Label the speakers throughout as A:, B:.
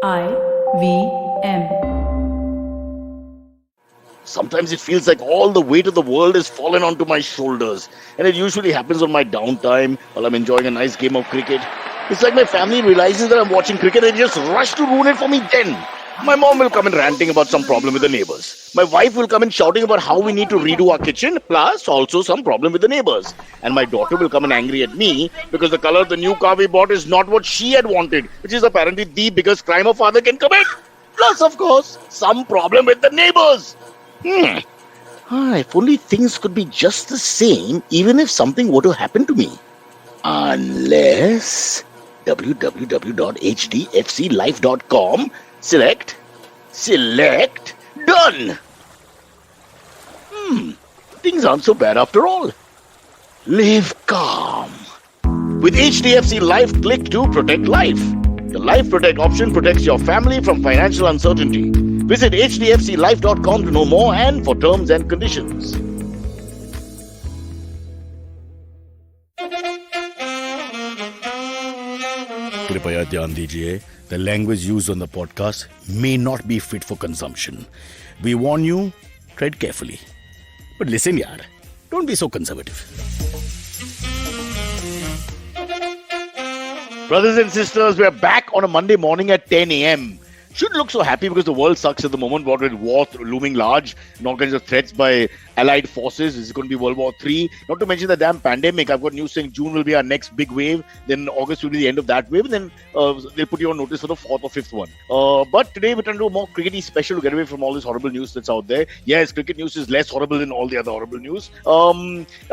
A: IVM.
B: Sometimes it feels like all the weight of the world has fallen onto my shoulders, and it usually happens on my downtime while I'm enjoying a nice game of cricket. It's like my family realizes that I'm watching cricket and they just rush to ruin it for me then. My mom will come in ranting about some problem with the neighbors. My wife will come in shouting about how we need to redo our kitchen, plus also some problem with the neighbors. And my daughter will come in angry at me because the color of the new car we bought is not what she had wanted, which is apparently the biggest crime a father can commit. Plus, of course, some problem with the neighbors. If only things could be just the same, even if something were to happen to me. Unless www.hdfclife.com, select, done. Things aren't so bad after all. Live calm. With HDFC Life, click to protect life. The Life Protect option protects your family from financial uncertainty. Visit hdfclife.com to know more and for terms and conditions. कृपया ध्यान दीजिए, the language used on the podcast may not be fit for consumption. We warn you, tread carefully. But listen yaar, don't be so conservative. Brothers and sisters, we're back on a Monday morning at 10 a.m. Shouldn't look so happy because the world sucks at the moment, what with war looming large and all kinds of threats by allied forces. It's going to be World War III. Not to mention the damn pandemic. I've got news saying June will be our next big wave. Then August will be the end of that wave. And then they'll put you on notice for the fourth or fifth one. But today we're trying to do a more crickety special to get away from all this horrible news that's out there. Yes, cricket news is less horrible than all the other horrible news. Now,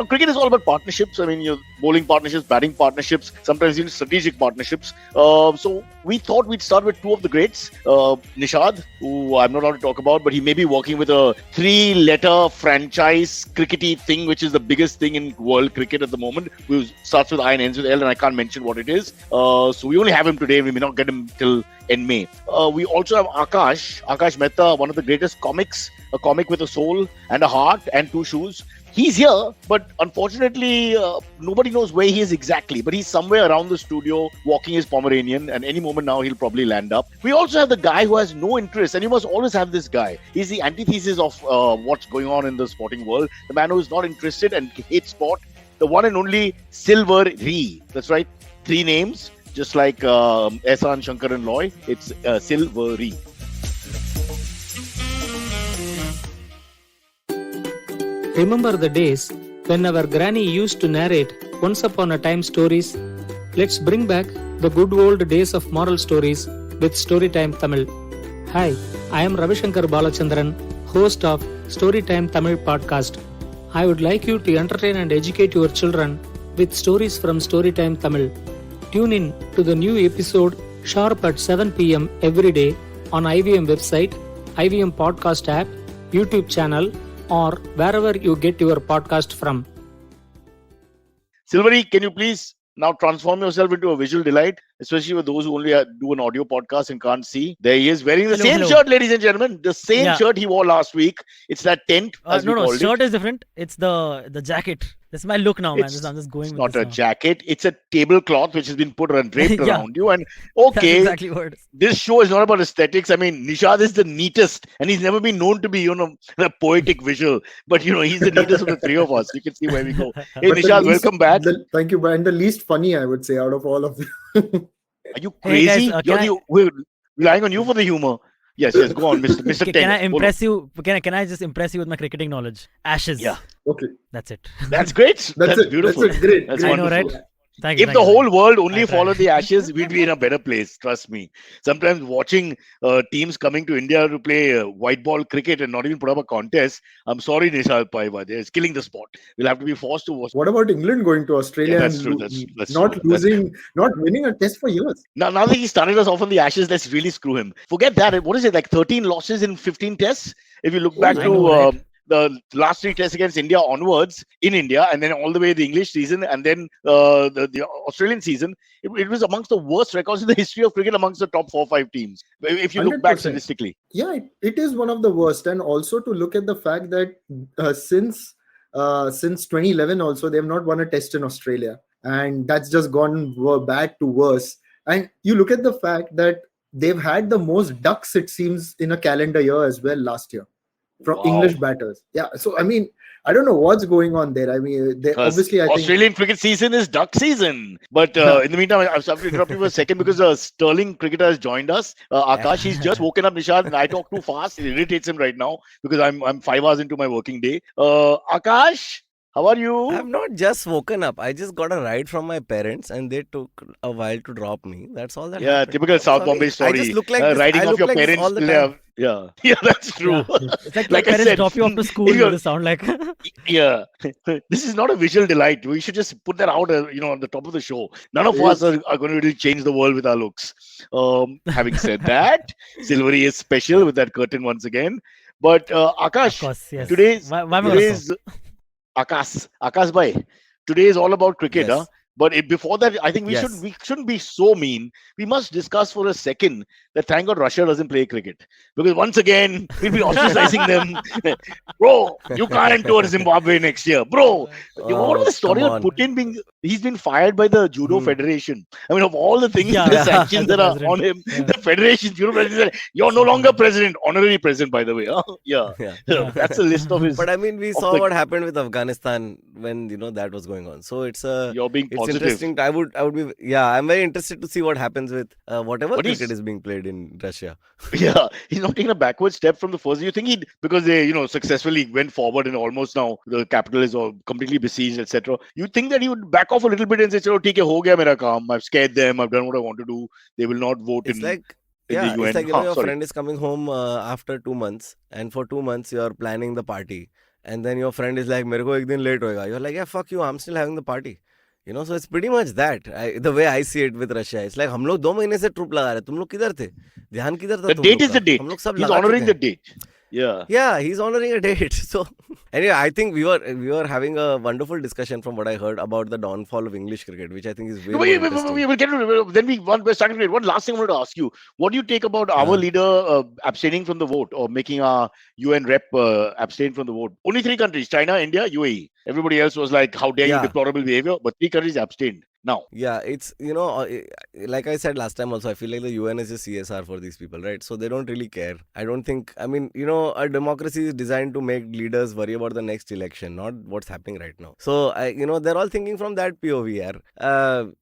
B: cricket is all about partnerships. I mean, bowling partnerships, batting partnerships, sometimes even strategic partnerships. So we thought we'd start with two of the greats. Nishad, who I'm not allowed to talk about, but he may be working with a 3-letter franchise crickety thing, which is the biggest thing in world cricket at the moment. Who starts with I and ends with L, and I can't mention what it is. So we only have him today. We may not get him till end May. We also have Aakash Mehta, one of the greatest comics, a comic with a soul and a heart and two shoes. He's here, but unfortunately, nobody knows where he is exactly. But he's somewhere around the studio walking his Pomeranian, and any moment now he'll probably land up. We also have the guy who has no interest, and you must always have this guy. He's the antithesis of what's going on in the sporting world. The man who is not interested and hates sport. The one and only Silverie. That's right, 3 names, just like Ehsan, Shankar and Loy. It's Silverie.
C: Remember the days when our granny used to narrate once upon a time stories? Let's bring back the good old days of moral stories with Storytime Tamil. Hi, I am Ravishankar Balachandran, host of Storytime Tamil podcast. I would like you to entertain and educate your children with stories from Storytime Tamil. Tune in to the new episode sharp at 7 p.m. every day on IVM website, IVM podcast app, YouTube channel, or wherever you get your podcast from.
B: Silverie, can you please now transform yourself into a visual delight, especially for those who only do an audio podcast and can't see? There he is wearing the same shirt, ladies and gentlemen. The same shirt he wore last week. It's that tent, as we called it.
D: Shirt is different. It's the jacket. This is my look now, man. I'm just going with
B: not
D: this
B: a
D: now.
B: jacket. It's a tablecloth which has been put and draped
D: Yeah.
B: around you. And okay,
D: That's exactly what it is.
B: this show is not about aesthetics. I mean, Nishad is the neatest, and he's never been known to be, a poetic visual. But he's the neatest of the three of us. You can see where we go. Hey,
E: But
B: Nishad, welcome back.
E: Thank you, and the least funny, I would say, out of all of them.
B: Are you
D: Hey,
B: crazy?
D: guys,
B: We're relying on you for the humor. Yes, go on, Mr.
D: Can I
B: Ten.
D: impress you? Can I just impress you with my cricketing knowledge? Ashes.
B: Yeah.
E: Okay,
D: That's it.
B: That's great.
E: that's it.
B: beautiful.
E: That's it. Great.
B: That's
E: great.
D: I know, right?
B: wonderful.
D: Thank you.
B: If the whole world only
D: I tried.
B: followed the Ashes, we'd be in a better place. Trust me. Sometimes watching teams coming to India to play white ball cricket and not even put up a contest. I'm sorry, Nishad Pai Vaidya. It's killing the sport. We'll have to be forced to watch.
E: What about England going to Australia
B: Yeah, that's
E: and
B: true, that's
E: not
B: true.
E: not winning a test for years?
B: Now that he started us off on the Ashes, let's really screw him. Forget that. What is it, like 13 losses in 15 tests? If you look back
D: I
B: to
D: know, right?
B: the last 3 tests against India onwards in India, and then all the way the English season, and then the Australian season, it was amongst the worst records in the history of cricket amongst the top 4 or 5 teams. If you look back
E: 100%.
B: statistically.
E: Yeah, it is one of the worst, and also to look at the fact that since 2011, also they have not won a test in Australia, and that's just gone bad to worse. And you look at the fact that they've had the most ducks, it seems, in a calendar year as well last year from
B: Wow.
E: English batters. Yeah, so I mean, I don't know what's going on there. I mean, they
B: Because
E: obviously, I think.
B: Australian cricket season is duck season. But in the meantime, I have to interrupt you for a second because a Sterling cricketer has joined us. Aakash, he's just woken up, Nishad, and I talk too fast. It irritates him right now because I'm 5 hours into my working day. Akash, how are you?
A: I've not just woken up. I just got a ride from my parents and they took a while to drop me. That's all that
B: Yeah,
A: happened.
B: typical South Bombay story.
A: I just look like this.
B: Riding
A: I
B: off
A: look
B: your
A: like this
B: parents.
A: all the time.
B: Yeah, yeah, that's true.
D: Yeah. It's like,
B: Like I
D: your parents
B: said,
D: drop you off to school.
B: if you're-
D: You sound like.
B: Yeah, this is not a visual delight. We should just put that out, on the top of the show. None of us are going to really change the world with our looks. Having said that, Silverie is special with that curtain once again. But
D: Of
B: Akash,
D: course, yes.
B: today's
D: Why am I
B: today's Akash bhai, today is all about cricket,
A: Yes.
B: huh? But before that, I think we
A: Yes.
B: shouldn't be so mean. We must discuss for a second that thank God Russia doesn't play cricket, because once again we'll be ostracizing them. Bro, you can't tour Zimbabwe next year, bro. What was the story
A: come
B: of
A: on.
B: Putin he's been fired by the Judo Federation? I mean, of all the things,
D: Yeah.
B: the
D: Yeah.
B: sanctions
D: The
B: that are
D: president.
B: on him,
D: Yeah.
B: the Federation, Judo Federation, you're no longer president, honorary president, by the way. Huh? Yeah.
A: Yeah.
B: That's a list of his.
A: But I mean, we
B: of
A: saw
B: the-
A: what happened with Afghanistan when that was going on. So it's
B: You're being
A: it's
B: positive.
A: interesting. I would be I'm very interested to see what happens with whatever
B: What is-
A: cricket is being played in Russia.
B: Yeah, he's not taking a backward step from the first. You think because they successfully went forward and almost now the capital is all completely besieged, etc. You think that he would back off a little bit and say, "Chalo, theek hai, ho gaya mera kaam. I've scared them. I've done what I want to do. They will not vote
A: It's
B: in
A: like
B: the
A: yeah,
B: UN."
A: it's like your
B: Sorry.
A: friend is coming home after 2 months, and for 2 months you're planning the party, and then your friend is like, "मेरे को एक दिन late होएगा." You're like, "Yeah, fuck you. I'm still having the party." So it's pretty much that. The way I see it with Russia, it's like हम लोग 2 महीने से troop लगा रहे, तुम लोग किधर थे? ध्यान किधर था
B: The
A: तुम
B: date
A: लोग
B: is
A: का?
B: the date.
A: हम लोग सब
B: He's
A: लगा
B: honoring
A: चुके
B: the
A: हैं.
B: date. Yeah.
A: Yeah, he's honoring a date. So anyway, I think we were having a wonderful discussion from what I heard about the downfall of English cricket, which I think is way more interesting.
B: We will get to then we're starting to. One last thing I wanted to ask you: what do you take about our
A: Uh-huh.
B: leader abstaining from the vote or making our UN rep abstain from the vote? Only 3 countries: China, India, UAE. Everybody else was like, "How dare you,
A: Yeah.
B: deplorable behavior!" But 3 countries abstained. Now,
A: Yeah, it's like I said last time also, I feel like the UN is just CSR for these people, right? So they don't really care. I don't think, a democracy is designed to make leaders worry about the next election, not what's happening right now. So they're all thinking from that POV, yaar.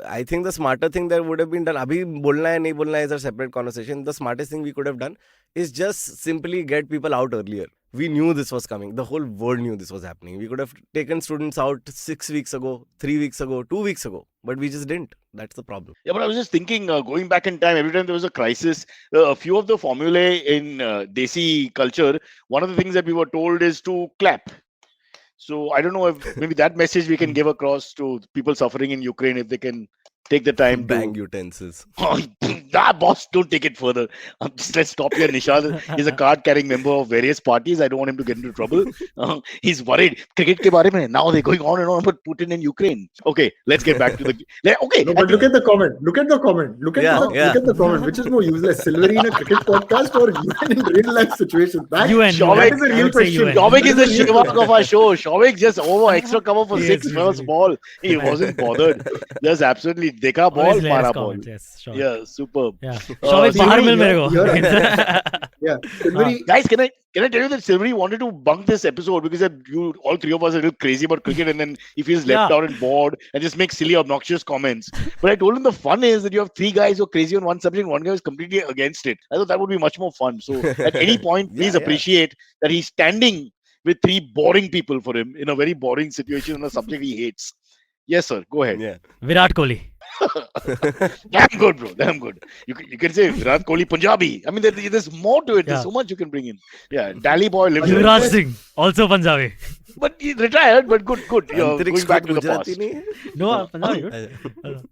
A: I think the smarter thing that would have been done, abhi bolna hai, nahi bolna hai is a separate conversation. The smartest thing we could have done is just simply get people out earlier. We knew this was coming. The whole world knew this was happening. We could have taken students out 6 weeks ago, 3 weeks ago, 2 weeks ago, but we just didn't. That's the problem.
B: yeah, but I was just thinking, going back in time, every time there was a crisis, a few of the formulae in Desi culture, one of the things that we were told is to clap. So I don't know if maybe that message we can give across to people suffering in Ukraine if they can take the time
A: Bang
B: to.
A: utensils.
B: Boss, don't take it further. Let's stop here. Nishad is a card-carrying member of various parties. I don't want him to get into trouble. He's worried. Cricket ke baare mein. Now they're going on and on about Putin and Ukraine. Okay, let's get back to the. Okay,
E: No, but look at the comment. Look at the comment. Look at the comment. Which is more useless, Silverie in a cricket podcast or UN in real life situations? That
D: UN.
B: Shawik
E: is a
D: I
E: real
D: would say
E: question.
D: UN.
B: Shawik is the
E: That is a real
B: Shivak of our show. Shawik just over extra cover for
D: He
B: 6
D: is,
B: first
D: really.
B: ball. He wasn't bothered. Just absolutely dekha ball,
D: Always hilarious
B: mara ball.
D: comment, yes, sure.
B: Yeah, superb.
D: Yeah. Shawik,
E: see,
D: bahar mil
E: you're-
D: mere ko.
E: Yeah, Silverie.
B: Guys, can I tell you that Silverie wanted to bunk this episode because you all 3 of us are a little crazy about cricket and then he feels left
D: Yeah.
B: out and bored and just makes silly, obnoxious comments. But I told him the fun is that you have 3 guys who are crazy on one subject and one guy is completely against it. I thought that would be much more fun. So at any point, please
A: Yeah.
B: appreciate that he's standing with 3 boring people for him in a very boring situation on a subject he hates. Yes, sir. Go ahead.
A: Yeah.
D: Virat Kohli.
B: Damn good, bro. Damn good. You can say Virat Kohli Punjabi. I mean, there's more to it. There's
D: Yeah.
B: so much you can bring in. Yeah, Dally boy lives.
D: Yuvraj Singh, also Punjabi.
B: But he retired. But good. You're
A: Antariksh
B: going back to the
A: Gujarati
B: past.
A: nahi hai?
D: No, Punjabi. Good.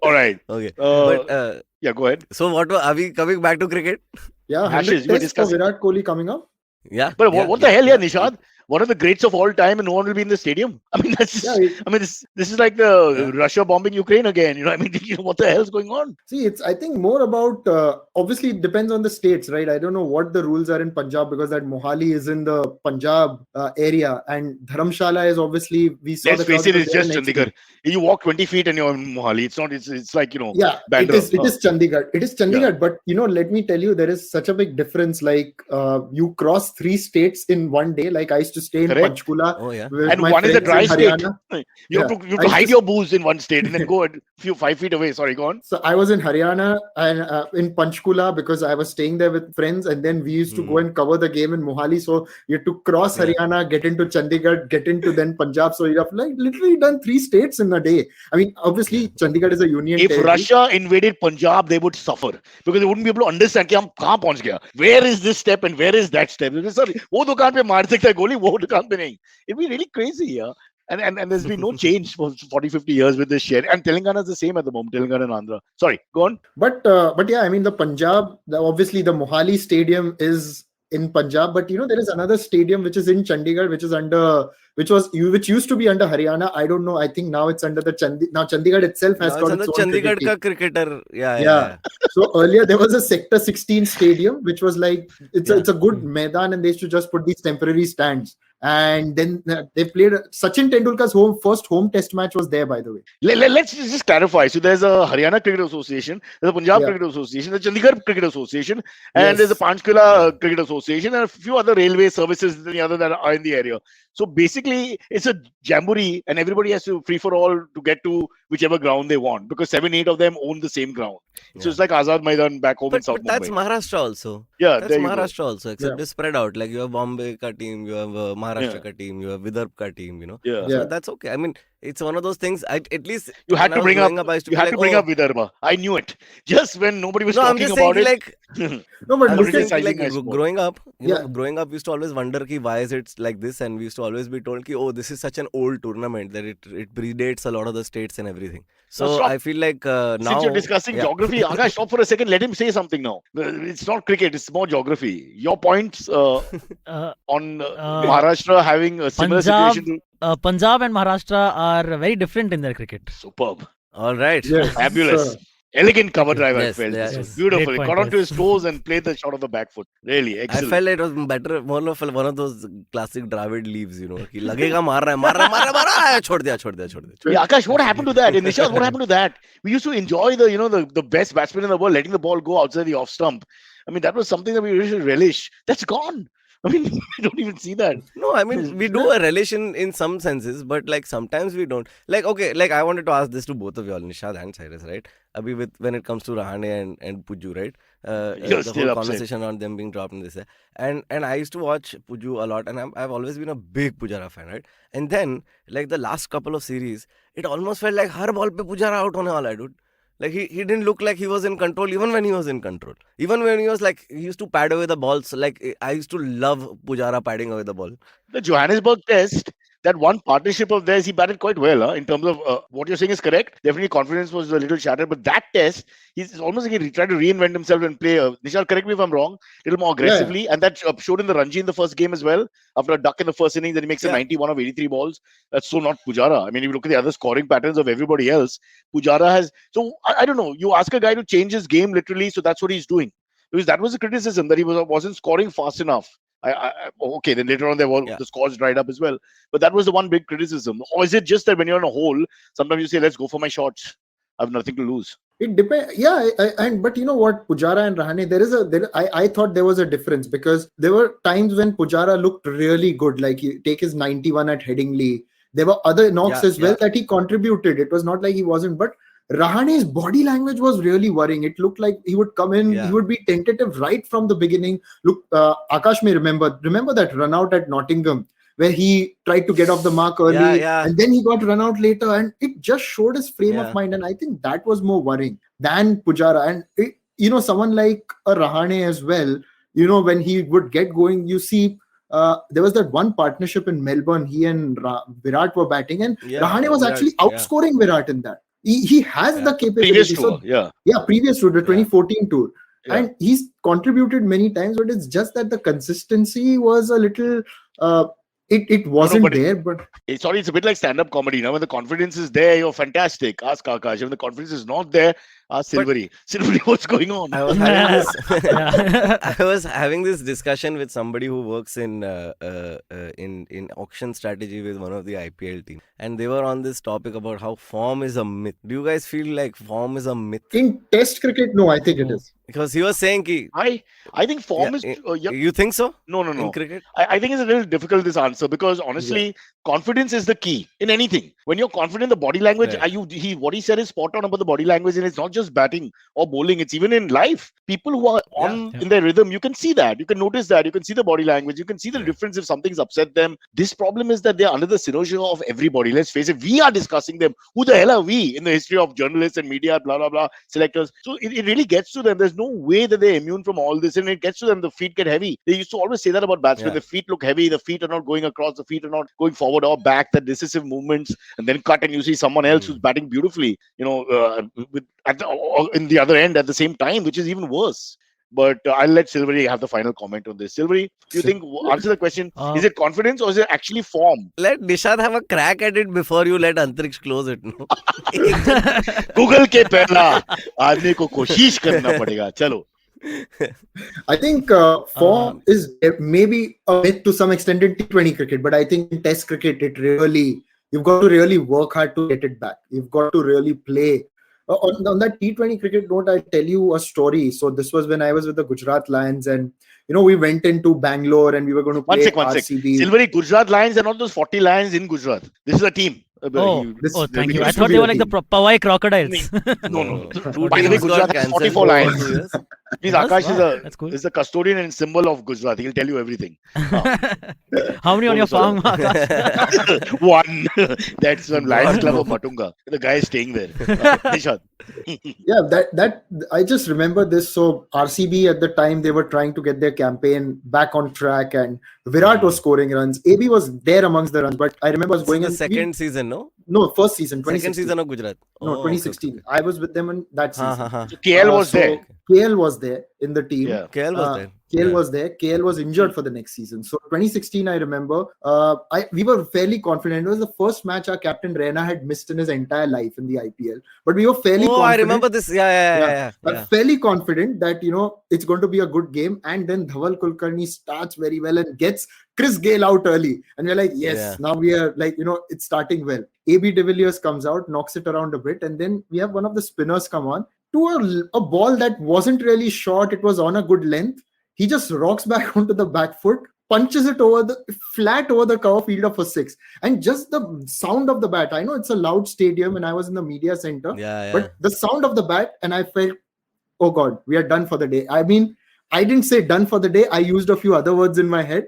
B: All right.
A: Okay.
B: Uh, Yeah, go ahead.
A: So are we coming back to cricket?
E: Yeah,
B: Ashes,
E: 100
B: we were
E: tests for
B: discussing.
E: Virat Kohli coming up.
A: Yeah.
B: But what the hell, yeah, Nishad? one of the greats of all time, and no one will be in the stadium. I mean, that's just,
E: Yeah,
B: I mean, this is like the Russia bombing Ukraine again. I mean, what the hell's going on?
E: See, it's I think more about obviously it depends on the states, right? I don't know what the rules are in Punjab because that Mohali is in the Punjab area, and Dharamshala is obviously we saw
B: Let's
E: the
B: face
E: crowd
B: it,
E: because
B: it's
E: they are
B: just
E: next to
B: Chandigarh. You walk 20 feet and you're in Mohali. It's not. It's like
E: Yeah,
B: Bandra.
E: it is Chandigarh. It is Chandigarh, but let me tell you, there is such a big difference. Like you cross 3 states in one day. Like I used to stay in
B: Correct.
E: Panchkula
A: Oh yeah.
E: with
B: And
E: my
B: one is a
E: friends
B: dry
E: in
B: state.
E: Haryana.
B: You have
E: Yeah,
B: to
E: I used
B: hide
E: to
B: your booze in one state and then go a few 5 feet away. Sorry, go on.
E: So I was in Haryana and in Panchkula because I was staying there with friends, and then we used to go and cover the game in Mohali. So you had to cross Haryana, get into Chandigarh, get into then Punjab. So you have like literally done 3 states in a day. I mean, obviously Chandigarh is a union
B: If
E: territory.
B: Russia invaded Punjab, they would suffer because they wouldn't be able to understand कि हम कहाँ पहुंच गया. Where is this step and where is that step? Sorry, वो दुकान पे मार सकता है गोली, वो दुकान पे नहीं. It'd be really crazy, yeah. And there's been no change for 40, 50 years with this share. And Telangana is the same at the moment. Telangana and Andhra. Sorry, go on.
E: But yeah, I mean the Punjab, obviously the Mohali stadium is in Punjab, but there is another stadium which is in Chandigarh, which used to be under Haryana. I don't know. I think now it's under the Chandigarh itself has
A: Now
E: got
A: it's
E: its
A: the
E: own
A: Chandigarh
E: cricket
A: ka
E: team.
A: cricketer. Yeah.
E: Yeah. So earlier there was a Sector 16 stadium, which was like it's a good Maidan, and they used to just put these temporary stands. And then they played Sachin Tendulkar's first home test match was there, by the way.
B: Let's just clarify. So there's a Haryana Cricket Association, there's a Punjab Cricket Association, there's a Chandigarh Cricket Association, and there's a Panchkula Cricket Association, and a few other railway services that are in the area. So basically, it's a jamboree, and everybody has to free for all to get to whichever ground they want because 7, 8 of them own the same ground. So it's like Azad Maidan back home in South
A: But that's
B: Mumbai.
A: Maharashtra also.
B: Yeah,
A: That's
B: there you go.
A: Maharashtra also, except it's spread out. Like you have Bombay ka team, you have Maharashtra ka team, you have Vidarbh ka team. So that's okay. I mean, it's one of those things. At least
B: You had to bring up.
A: I used to
B: You
A: be
B: had to bring up Vidarbha. I knew it. Just when nobody was
A: I'm
B: talking
A: just saying
B: about it.
A: like
E: No, but
A: I'm
E: look
A: just
E: at
A: saying, like growing up,
E: Yeah.
A: growing up, we used to always wonder ki why is it like this, and we used to always be told ki this is such an old tournament that it predates a lot of the states and everything. So
B: stop.
A: I feel like now
B: Since you're discussing geography, Aakash, stop for a second. Let him say something now. It's not cricket; it's more geography. Your points on Maharashtra having a similar situation.
D: Punjab and Maharashtra are very different in their cricket.
B: Superb.
A: All right.
E: Yes,
B: Fabulous. Elegant cover drive, I
A: Yes,
B: felt.
A: yes.
B: Beautiful.
D: Great
B: He
D: point,
B: got onto
D: yes.
B: his toes and played the shot of the back foot. Really,
A: I
B: excellent.
A: felt it was better, more of one of those classic Dravid leaves, कि लगेगा मार रहा है, छोड़ दिया.
B: Yeah, Aakash, what happened to that? In Nishad, what happened to that? We used to enjoy the best batsman in the world letting the ball go outside the off stump. I mean, that was something that we used to relish. That's gone. I mean, we don't even see that.
A: No, I mean, we do a relish in some senses, but like sometimes we don't. Like, okay, like I wanted to ask this to both of y'all, Nishad and Cyrus, right? Abhi when it comes to Rahane and Puju, right?
B: You're
A: the
B: still
A: whole
B: upset.
A: conversation on them being dropped in this. And I used to watch Puju a lot, and I've always been a big Pujara fan, right? And then, like the last couple of series, it almost felt like har ball pe Pujara out hone wala hai, dude. Like he didn't look like he was in control even when he was in control. Even when he was like, he used to pad away the balls. Like I used to love Pujara padding away the ball.
B: The Johannesburg test, that one partnership of theirs, he batted quite well. In terms of what you're saying is correct. Definitely confidence was a little shattered. But that test, it's almost like he tried to reinvent himself and play. Nishad, correct me if I'm wrong, a little more aggressively. And that showed in the Ranji in the first game as well. After a duck in the first innings, then he makes a 91 of 83 balls. That's so not Pujara. I mean, if you look at the other scoring patterns of everybody else, Pujara has... So, I don't know. You ask a guy to change his game literally, so that's what he's doing. Because that was the criticism, that he wasn't scoring fast enough. Okay, then later on the scores dried up as well. But that was the one big criticism. Or is it just that when you're in a hole, sometimes you say, let's go for my shots. I have nothing to lose.
E: It depends. Yeah, but you know what, Pujara and Rahane, I thought there was a difference because there were times when Pujara looked really good. Like you take his 91 at Headingley. There were other knocks as well that he contributed. It was not like he wasn't, but Rahane's body language was really worrying. It looked like he would come in, he would be tentative right from the beginning. Look, Aakash may remember that run out at Nottingham where he tried to get off the mark early and then he got run out later, and it just showed his frame of mind. And I think that was more worrying than Pujara. And someone like a Rahane as well, when he would get going, you see, there was that one partnership in Melbourne. He and Virat were batting, and Rahane was actually outscoring Virat in that. He has the capability.
B: Previous tour,
E: previous tour, the 2014 tour. And he's contributed many times, but it's just that the consistency was a little It wasn't
B: but
E: there, but
B: sorry, it's a bit like stand-up comedy. Now, when the confidence is there, you're fantastic. Ask Aakash. When the confidence is not there, ask
A: But-
B: Silverie. Silverie, what's going on?
A: I was having this.
D: Yeah.
A: I was having this discussion with somebody who works in auction strategy with one of the IPL team, and they were on this topic about how form is a myth. Do you guys feel like form is a myth?
E: in Test cricket, no, I think it is.
A: Because he was saying ki,
B: I think form
A: yeah,
B: is.
A: you think so?
B: No, no,
A: In
B: no.
A: cricket?
B: I think it's a little difficult, this answer, because honestly, confidence is the key in anything. When you're confident, the body language,
A: Right.
B: what he said is spot on about the body language, and it's not just batting or bowling, it's even in life. People who are on
D: Yeah.
B: in their rhythm, you can see that, you can notice that, you can see the body language, you can see the
A: Yeah.
B: difference if something's upset them. This problem is that they're under the synergy of everybody. Let's face it, we are discussing them. Who the hell are we in the history of journalists and media, blah, blah, blah, selectors? So it really gets to them. There's no way that they're immune from all this, and it gets to them. The feet get heavy. They used to always say that about batsmen.
A: Yeah.
B: The feet look heavy, the feet are not going across, the feet are not going forward or back, the decisive movements, and then cut, and you see someone else who's batting beautifully, in the other end at the same time, which is even worse. But I'll let Silverie have the final comment on this. Silverie, do you think, answer the question, is it confidence or is it actually form?
A: Let Nishad have a crack at it before you let Antariksh close it. No?
B: Google के पहला आदमी को कोशिश करना पड़ेगा. चलो.
E: I think form is maybe a myth to some extent in T20 cricket, but I think in Test cricket, you've got to really work hard to get it back. You've got to really play. On that T20 cricket note, I'll tell you a story. So this was when I was with the Gujarat Lions, and we went into Bangalore and we were going to play
B: One sec.
E: RCB.
B: Silverie, Gujarat Lions are not those 40 Lions in Gujarat. This is a team.
D: Thank you. I
E: used to
D: thought
E: be
D: they
E: a
D: were like the
E: team.
D: Powai crocodiles.
B: No.
A: Two
B: By the way,
A: teams
B: Gujarat
A: got
B: has
A: cancelled
B: 44
A: for
B: Lions.
A: 2 years.
B: Please,
D: Wow,
B: Aakash
D: that's cool.
B: is the custodian and symbol of Gujarat. He'll tell you everything.
D: How many on your farm, Aakash?
B: One. That's from Lions Club of Matunga. The guy is staying there. Nishad.
E: Yeah, that I just remember this. So RCB at the time, they were trying to get their campaign back on track, and Virat was scoring runs. AB was there amongst the runs, but I remember I was
A: This is
E: going
A: the
E: in
A: second season, no?
E: No, first season, 2016.
A: Second season of Gujarat.
E: No, 2016. I was with them in that season.
B: So KL was
E: So
B: there.
E: KL was there in the team.
B: Yeah.
A: KL was there.
E: KL was there. KL was injured for the next season. So 2016, I remember, we were fairly confident. It was the first match our captain Raina had missed in his entire life in the IPL. But we were fairly confident.
A: I remember this. Yeah.
E: Fairly confident that, it's going to be a good game. And then Dhaval Kulkarni starts very well and gets Chris Gale out early. And we're like, yes, now we are like, it's starting well. AB de Villiers comes out, knocks it around a bit. And then we have one of the spinners come on to a ball that wasn't really short. It was on a good length. He just rocks back onto the back foot, punches it flat over the cover fielder for 6. And just the sound of the bat, I know it's a loud stadium and I was in the media center, but the sound of the bat, and I felt, oh God, we are done for the day. I mean, I didn't say done for the day. I used a few other words in my head,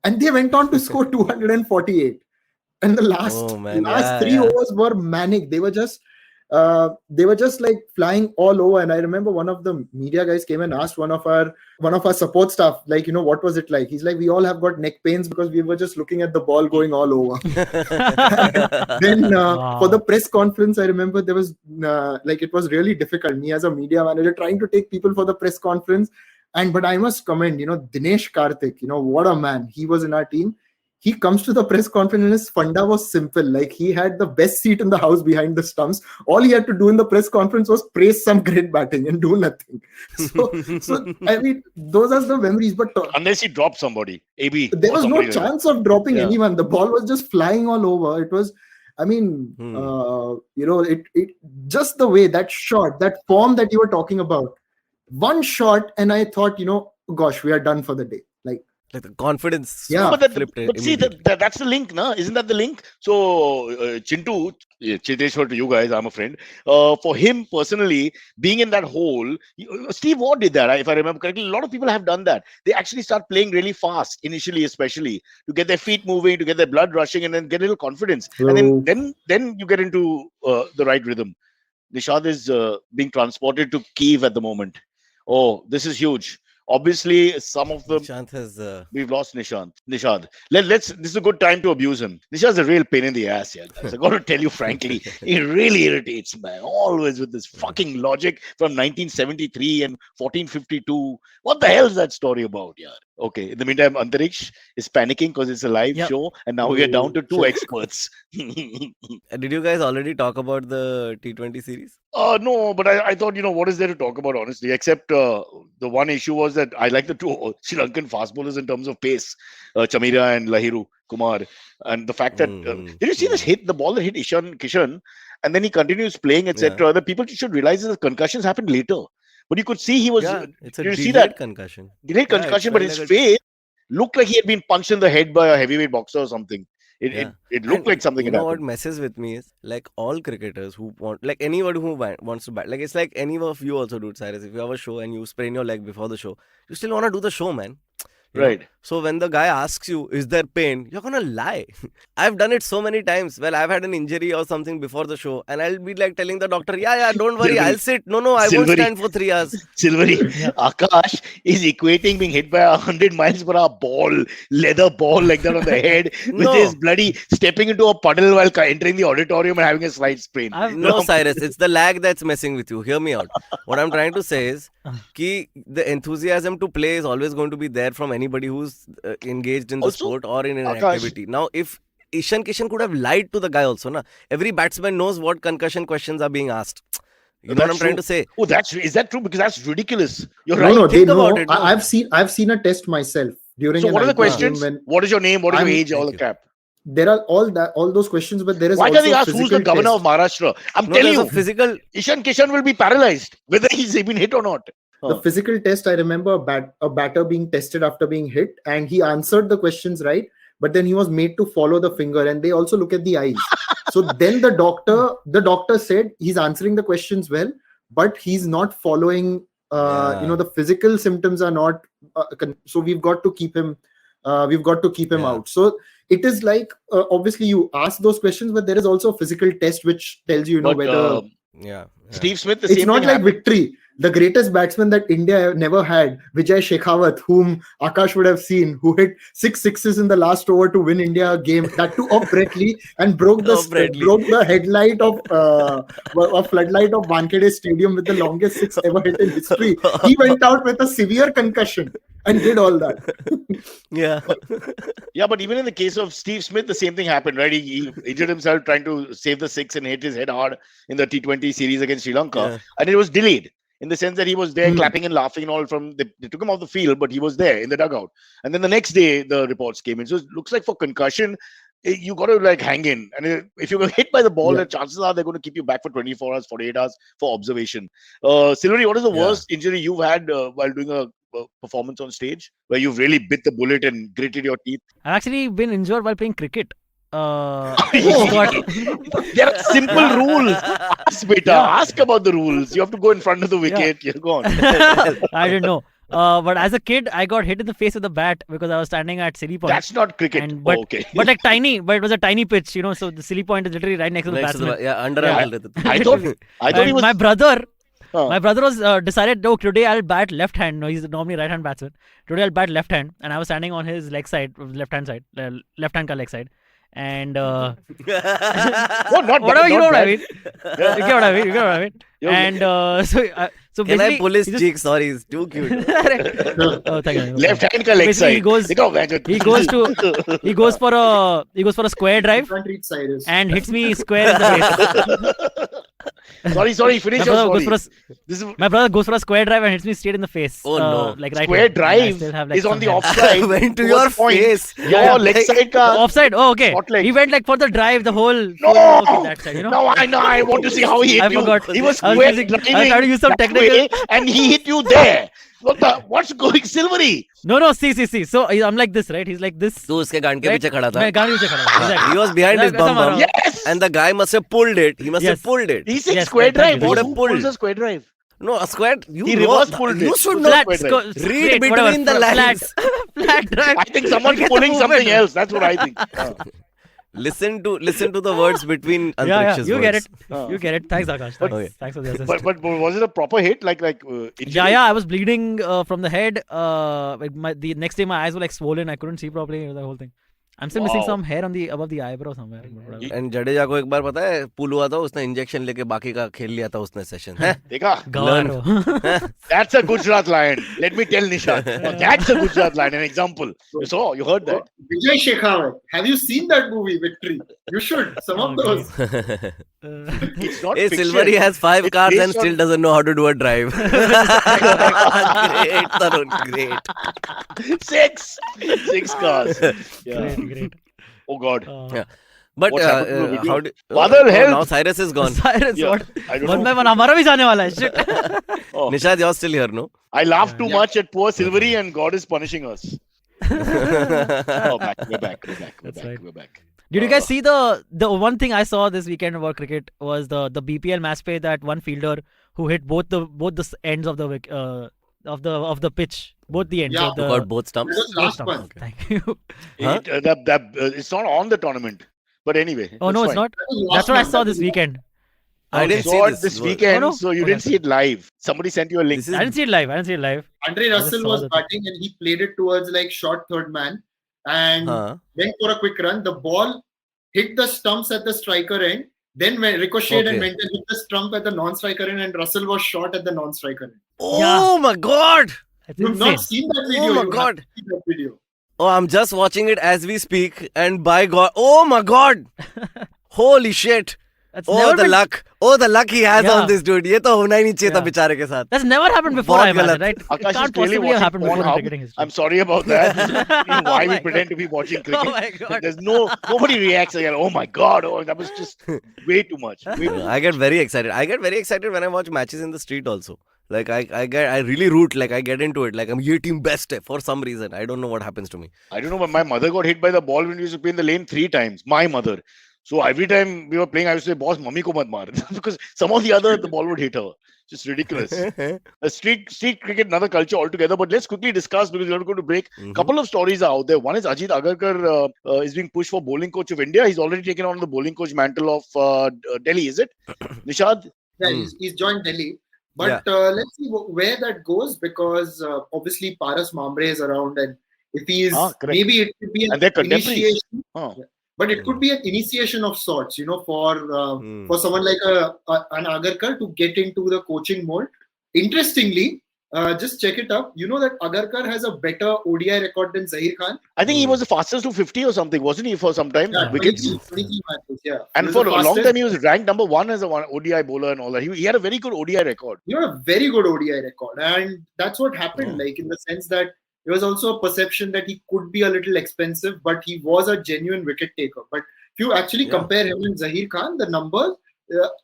E: and they went on to score 248. And the last 3 overs were manic. They were just like flying all over. And I remember one of the media guys came and asked one of our support staff, like, what was it like? He's like, we all have got neck pains because we were just looking at the ball going all over. Then for the press conference, I remember there was it was really difficult. Me as a media manager trying to take people for the press conference. But I must commend, Dinesh Karthik, what a man. He was in our team. He comes to the press conference and his funda was simple. Like, he had the best seat in the house behind the stumps. All he had to do in the press conference was praise some great batting and do nothing. So I mean, those are the memories. But
B: unless he dropped somebody, AB.
E: There was no chance of dropping anyone. The ball was just flying all over. It was, I mean, it just the way that shot, that form that you were talking about. One shot, and I thought, gosh, we are done for the day. Like
A: the confidence.
E: Yeah.
B: But see, that's the link, no? Isn't that the link? So, Chintu, Chiteshwar, to you guys, I'm a friend. For him personally, being in that hole, Steve Waugh did that, if I remember correctly. A lot of people have done that. They actually start playing really fast, initially, especially, to get their feet moving, to get their blood rushing, and then get a little confidence. And then you get into the right rhythm. Nishad is being transported to Kyiv at the moment. Oh, this is huge. Obviously, some of them we've lost Nishad. This is a good time to abuse him. Nishad's a real pain in the ass, yeah, guys. I got to tell you frankly, he really irritates, man. Always with this fucking logic from 1973 and 1452. What the hell is that story about, yeah? Okay. In the meantime, Antariksh is panicking because it's a live
D: Yep.
B: show, and now we are down to two
E: shit.
B: experts.
A: Did you guys already talk about the T20 series?
B: No, but I thought, what is there to talk about, honestly? Except the one issue was that I like the two Sri Lankan fast bowlers in terms of pace, Chamira and Lahiru Kumar. And the fact that, did you see this hit, the ball that hit Ishan Kishan, and then he continues playing, etc.? The people should realize that the concussions happened later. But you could see he was,
A: It's a
B: did you see
A: delayed
B: that?
A: concussion.
B: Delayed
A: Yeah, it
B: concussion, but
A: felt
B: his
A: like
B: face looked like he had been punched in the head by a heavyweight boxer or something. It looked
A: And
B: like something
A: you
B: had
A: know what
B: happened.
A: messes with me is like all cricketers who want, like anybody who wants to bat, like it's like any of you also do it, Cyrus. If you have a show and you sprain your leg before the show, you still want to do the show, man. You know?
B: Right.
A: So when the guy asks you, is there pain? You're gonna lie. I've done it so many times. Well, I've had an injury or something before the show, and I'll be like telling the doctor, yeah, don't worry, I'll sit. No, I won't
B: Silverie.
A: stand for 3 hours.
B: Silverie, Aakash is equating being hit by 100 miles per hour ball, leather ball like that on the head, with
A: No.
B: his bloody stepping into a puddle while entering the auditorium and having a slight sprain.
A: No, Cyrus, it's the lag that's messing with you. Hear me out. What I'm trying to say is, ki the enthusiasm to play is always going to be there from anybody who's engaged in the
B: Also,
A: sport or in an
B: Aakash-
A: activity. Now, if Ishan Kishan could have lied to the guy also, na. Every batsman knows what concussion questions are being asked. You know what I'm trying to say?
B: Oh, is that true? Because that's ridiculous. You're
E: No,
B: right.
E: no, they
A: think
E: know.
A: about it, no.
E: I've seen a test myself during.
B: So
E: an
B: what are the
E: IPL
B: questions?
E: game when
B: What is your name? What is your
E: I'm-
B: age? All
A: Thank
B: the
A: you.
B: crap.
E: there are all those questions, but there is
B: Why
E: also
B: can't they
E: a
B: ask who's
E: physical
B: the governor
E: test.
B: of Maharashtra? I'm
A: No,
B: telling
A: there's
B: you,
A: a physical.
B: Ishan Kishan will be paralyzed whether he's been hit or not.
E: The physical test, I remember a batter being tested after being hit, and he answered the questions right, but then he was made to follow the finger, and they also look at the eyes. So then the doctor said he's answering the questions well, but he's not following. The physical symptoms are not. So we've got to keep him. Out. So it is like obviously you ask those questions, but there is also a physical test which tells you,
B: But,
E: whether
A: Yeah.
B: Steve Smith, the
E: it's
B: same
E: not
B: thing
E: like
B: happened.
E: victory. The greatest batsman that India never had, Vijay Shekhawat, whom Aakash would have seen, who hit 6 sixes in the last over to win India a game, that too off Brett Lee, and broke the headlight of floodlight of Wankhede Stadium with the longest 6 ever hit in history. He went out with a severe concussion and did all that.
A: Yeah.
B: Yeah, but even in the case of Steve Smith, the same thing happened, right? He injured himself trying to save the 6 and hit his head hard in the T20 series against Sri Lanka, and it was delayed. In the sense that he was there clapping and laughing and all they took him off the field, but he was there in the dugout. And then the next day, the reports came in. So it looks like for concussion, you got to like hang in. And if you get hit by the ball, the chances are they're going to keep you back for 24 hours, 48 hours for observation. Silverie, what is the worst injury you've had while doing a performance on stage where you've really bit the bullet and gritted your teeth?
D: I've actually been injured while playing cricket.
B: There are simple rules. Ask about the rules. You have to go in front of the wicket. You're gone.
D: I didn't know. But as a kid, I got hit in the face with a bat because I was standing at Silly Point.
B: That's not cricket.
D: But,
B: okay.
D: But like tiny, but it was a tiny pitch, So the Silly Point is literally right next to the batsman.
A: Under
B: I thought he was.
D: My brother was decided, today I'll bat left hand. No, he's normally right hand batsman. Today I'll bat left hand, and I was standing on his leg side, left hand ka leg side. And whatever, you know what I mean. You get what I mean. And so
A: can I
D: basically,
A: pull his cheek? Sorry, he's too cute.
D: Oh, thank you.
B: Left hand ka leg side.
D: He goes for a square drive
E: You can't read Cyrus.
D: and hits me square in the face.
B: Sorry, finish your story.
D: My brother goes for a square drive and hits me straight in the face.
A: Oh, no.
D: Like right
B: Square
D: here.
B: drive
D: And I still have, like,
B: is on
D: some
B: the
D: hand.
B: offside.
A: Went to
B: Towards
A: your
B: point.
A: face.
B: Your leg side ka.
D: Offside. Oh, okay.
B: Short leg.
D: He went like for the drive, the whole.
B: No!
D: Okay, that side,
B: No, I know. I want to see how he hit
D: I
B: you.
D: forgot.
B: He was
D: I was
B: square
D: using-
B: driving
D: I was trying to use some
B: that
D: technical-
B: way, and he hit you there. What's going, Silverie?
D: No. See. So I'm like this, right? He's like this.
A: तू उसके गांड के
D: Right?
A: पीछे खड़ा था.
D: मैं गांड के पीछे खड़ा था. Exactly.
A: He was behind his
D: वैसा
A: bum
D: मारा.
A: bum.
B: Yes.
A: And the guy must have pulled it. He must have
D: Yes.
A: pulled it.
B: He said
D: Yes,
B: square drive.
D: exactly.
B: What
A: He
B: who
A: pulled.
B: pulls a square drive?
A: No, a square. You
B: He
A: know,
B: reverse pulled
A: you
B: it.
A: should know.
D: Flat,
B: square drive.
A: Read
D: straight,
A: between
D: whatever,
A: the
D: flat,
A: lines.
D: flat drive.
B: I think someone's
D: Get the
B: pulling something
D: movement.
B: else. That's what I think.
A: Listen to the words between
D: Yeah,
A: Antariksh's
D: you get
A: words.
D: it. You get it. Thanks, Aakash.
A: Okay.
D: Thanks for the assist.
B: But was it a proper hit? Like injury?
D: Yeah, I was bleeding from the head. The next day my eyes were like swollen. I couldn't see properly. The whole thing. I'm still missing
B: Wow.
D: some hair on the above the eyebrow somewhere.
A: And Jadeja को एक बार पता है पुल हुआ था, उसने injection लेके बाकी का खेल लिया था उसने सेशन है.
B: देखा?
D: Gawaro.
B: That's a Gujarat line. Let me tell Nishad. Now, that's a Gujarat line. An example. You saw? You heard that?
E: Vijay Shekhawat. Have you seen that movie, Victory? You should. Some of
D: Okay.
E: those.
B: It's not
A: Hey,
B: fiction.
A: Silverie has 5
B: It's
A: cars
B: based
A: and still
B: on-
A: doesn't know how to do a drive. Great, Tarun, great.
B: 6 cars. Yeah.
D: Great.
B: Oh God.
A: Yeah. But
B: What happened to the video?
A: how did...
B: Father, help!
A: Now Cyrus is gone.
D: Cyrus,
B: Yeah,
D: what?
B: I don't
D: One by
B: know.
D: one, हमारा भी जाने वाला है. Shit.
B: Oh.
A: Nishad, you're still here, no?
B: I laughed too much at poor Silverie and God is punishing us. Oh, we're back.
D: That's right.
B: We're back.
D: Did you guys see the one thing I saw this weekend about cricket was the BPL match play, that one fielder who hit both the ends of the pitch, both the ends.
E: Yeah.
D: of the,
A: Got both stumps.
E: That was
D: both
E: last
D: stumps.
E: one.
D: Thank you.
A: Huh?
B: It's not on the tournament. But anyway.
D: Oh no,
B: that's
D: it's
B: fine.
D: not.
E: That was
D: That's
E: last
D: what I
E: one.
D: saw
E: That
D: this
E: was
D: weekend.
A: I
B: You
A: didn't see
B: saw it
A: this.
B: this weekend,
D: Oh, no.
B: so you
D: Okay.
B: didn't see it live. Somebody sent you a link.
A: This is
D: I didn't see it live.
E: Andre
D: just
E: Russell
D: saw
E: was
D: the-
E: batting and he played it towards like short third man and went for a quick run. The ball hit the stumps at the striker end, then ricocheted and
A: Okay.
E: went and hit the stump at the non-striker end, and Russell was shot at the non-striker end.
A: Oh my God!
D: It's
E: You've
D: insane.
E: not seen that video.
A: Oh my
E: You
A: God.
E: have to see that video.
A: Oh, I'm just watching it as we speak, and by God, oh my God! Holy shit!
D: That's
A: Oh,
D: never
A: the
D: been,
A: luck! Oh, the luck he has
D: Yeah.
A: on this dude. ये तो होना ही नहीं चाहिए था
D: Yeah.
A: बेचारे के साथ.
D: That's never happened before,
A: बहुत
D: I imagine,
A: गलत.
D: right? It
B: Akash
D: can't
B: is clearly
D: possibly have
B: watching
D: happened before in
B: Pornhub.
D: cricketing history.
B: I'm sorry about that. You know,
D: Oh
B: why
D: my
B: we pretend to be watching cricket.
D: Oh my God.
B: There's nobody reacts again. Oh my God! Oh, that was just way too much. Way too
A: I get very excited. I get very excited when I watch matches in the street also. Like I really root. Like I get into it. Like I'm your team best for some reason. I don't know what happens to me.
B: I don't know, but my mother got hit by the ball when we used to play in the lane 3 times. My mother. So every time we were playing, I used to say, "Boss, mummy ko mat maar," because some of the other the ball would hit her. Just ridiculous. Street cricket, another culture altogether. But let's quickly discuss because we're going to go to break.
A: Mhm.
B: Couple of stories are out there. One is Ajit Agarkar is being pushed for bowling coach of India. He's already taken on the bowling coach mantle of Delhi. Is it, Nishad?
E: Yeah,
A: Hmm.
E: he's joined Delhi. But let's see where that goes because obviously Paras Mamre is around and if he is,
B: correct.
E: maybe it could be an
B: And they're contemporaries.
E: initiation.
B: Oh.
E: But it could be an initiation of sorts, for someone like an Agarkar to get into the coaching mold. Interestingly, just check it up. You know that Agarkar has a better ODI record than Zahir Khan.
B: I think he was the fastest to 50 or something, wasn't he, for some time?
E: Yeah,
B: Wickets.
E: 23 matches, yeah.
B: And
E: He was
B: for
E: the
B: a long
E: fastest.
B: time, he was ranked number 1 as a ODI bowler and all that. He had a very good ODI record.
E: You know, a very good ODI record. And that's what happened, like in the sense that there was also a perception that he could be a little expensive, but he was a genuine wicket taker. But if you actually compare him and Zahir Khan, the numbers,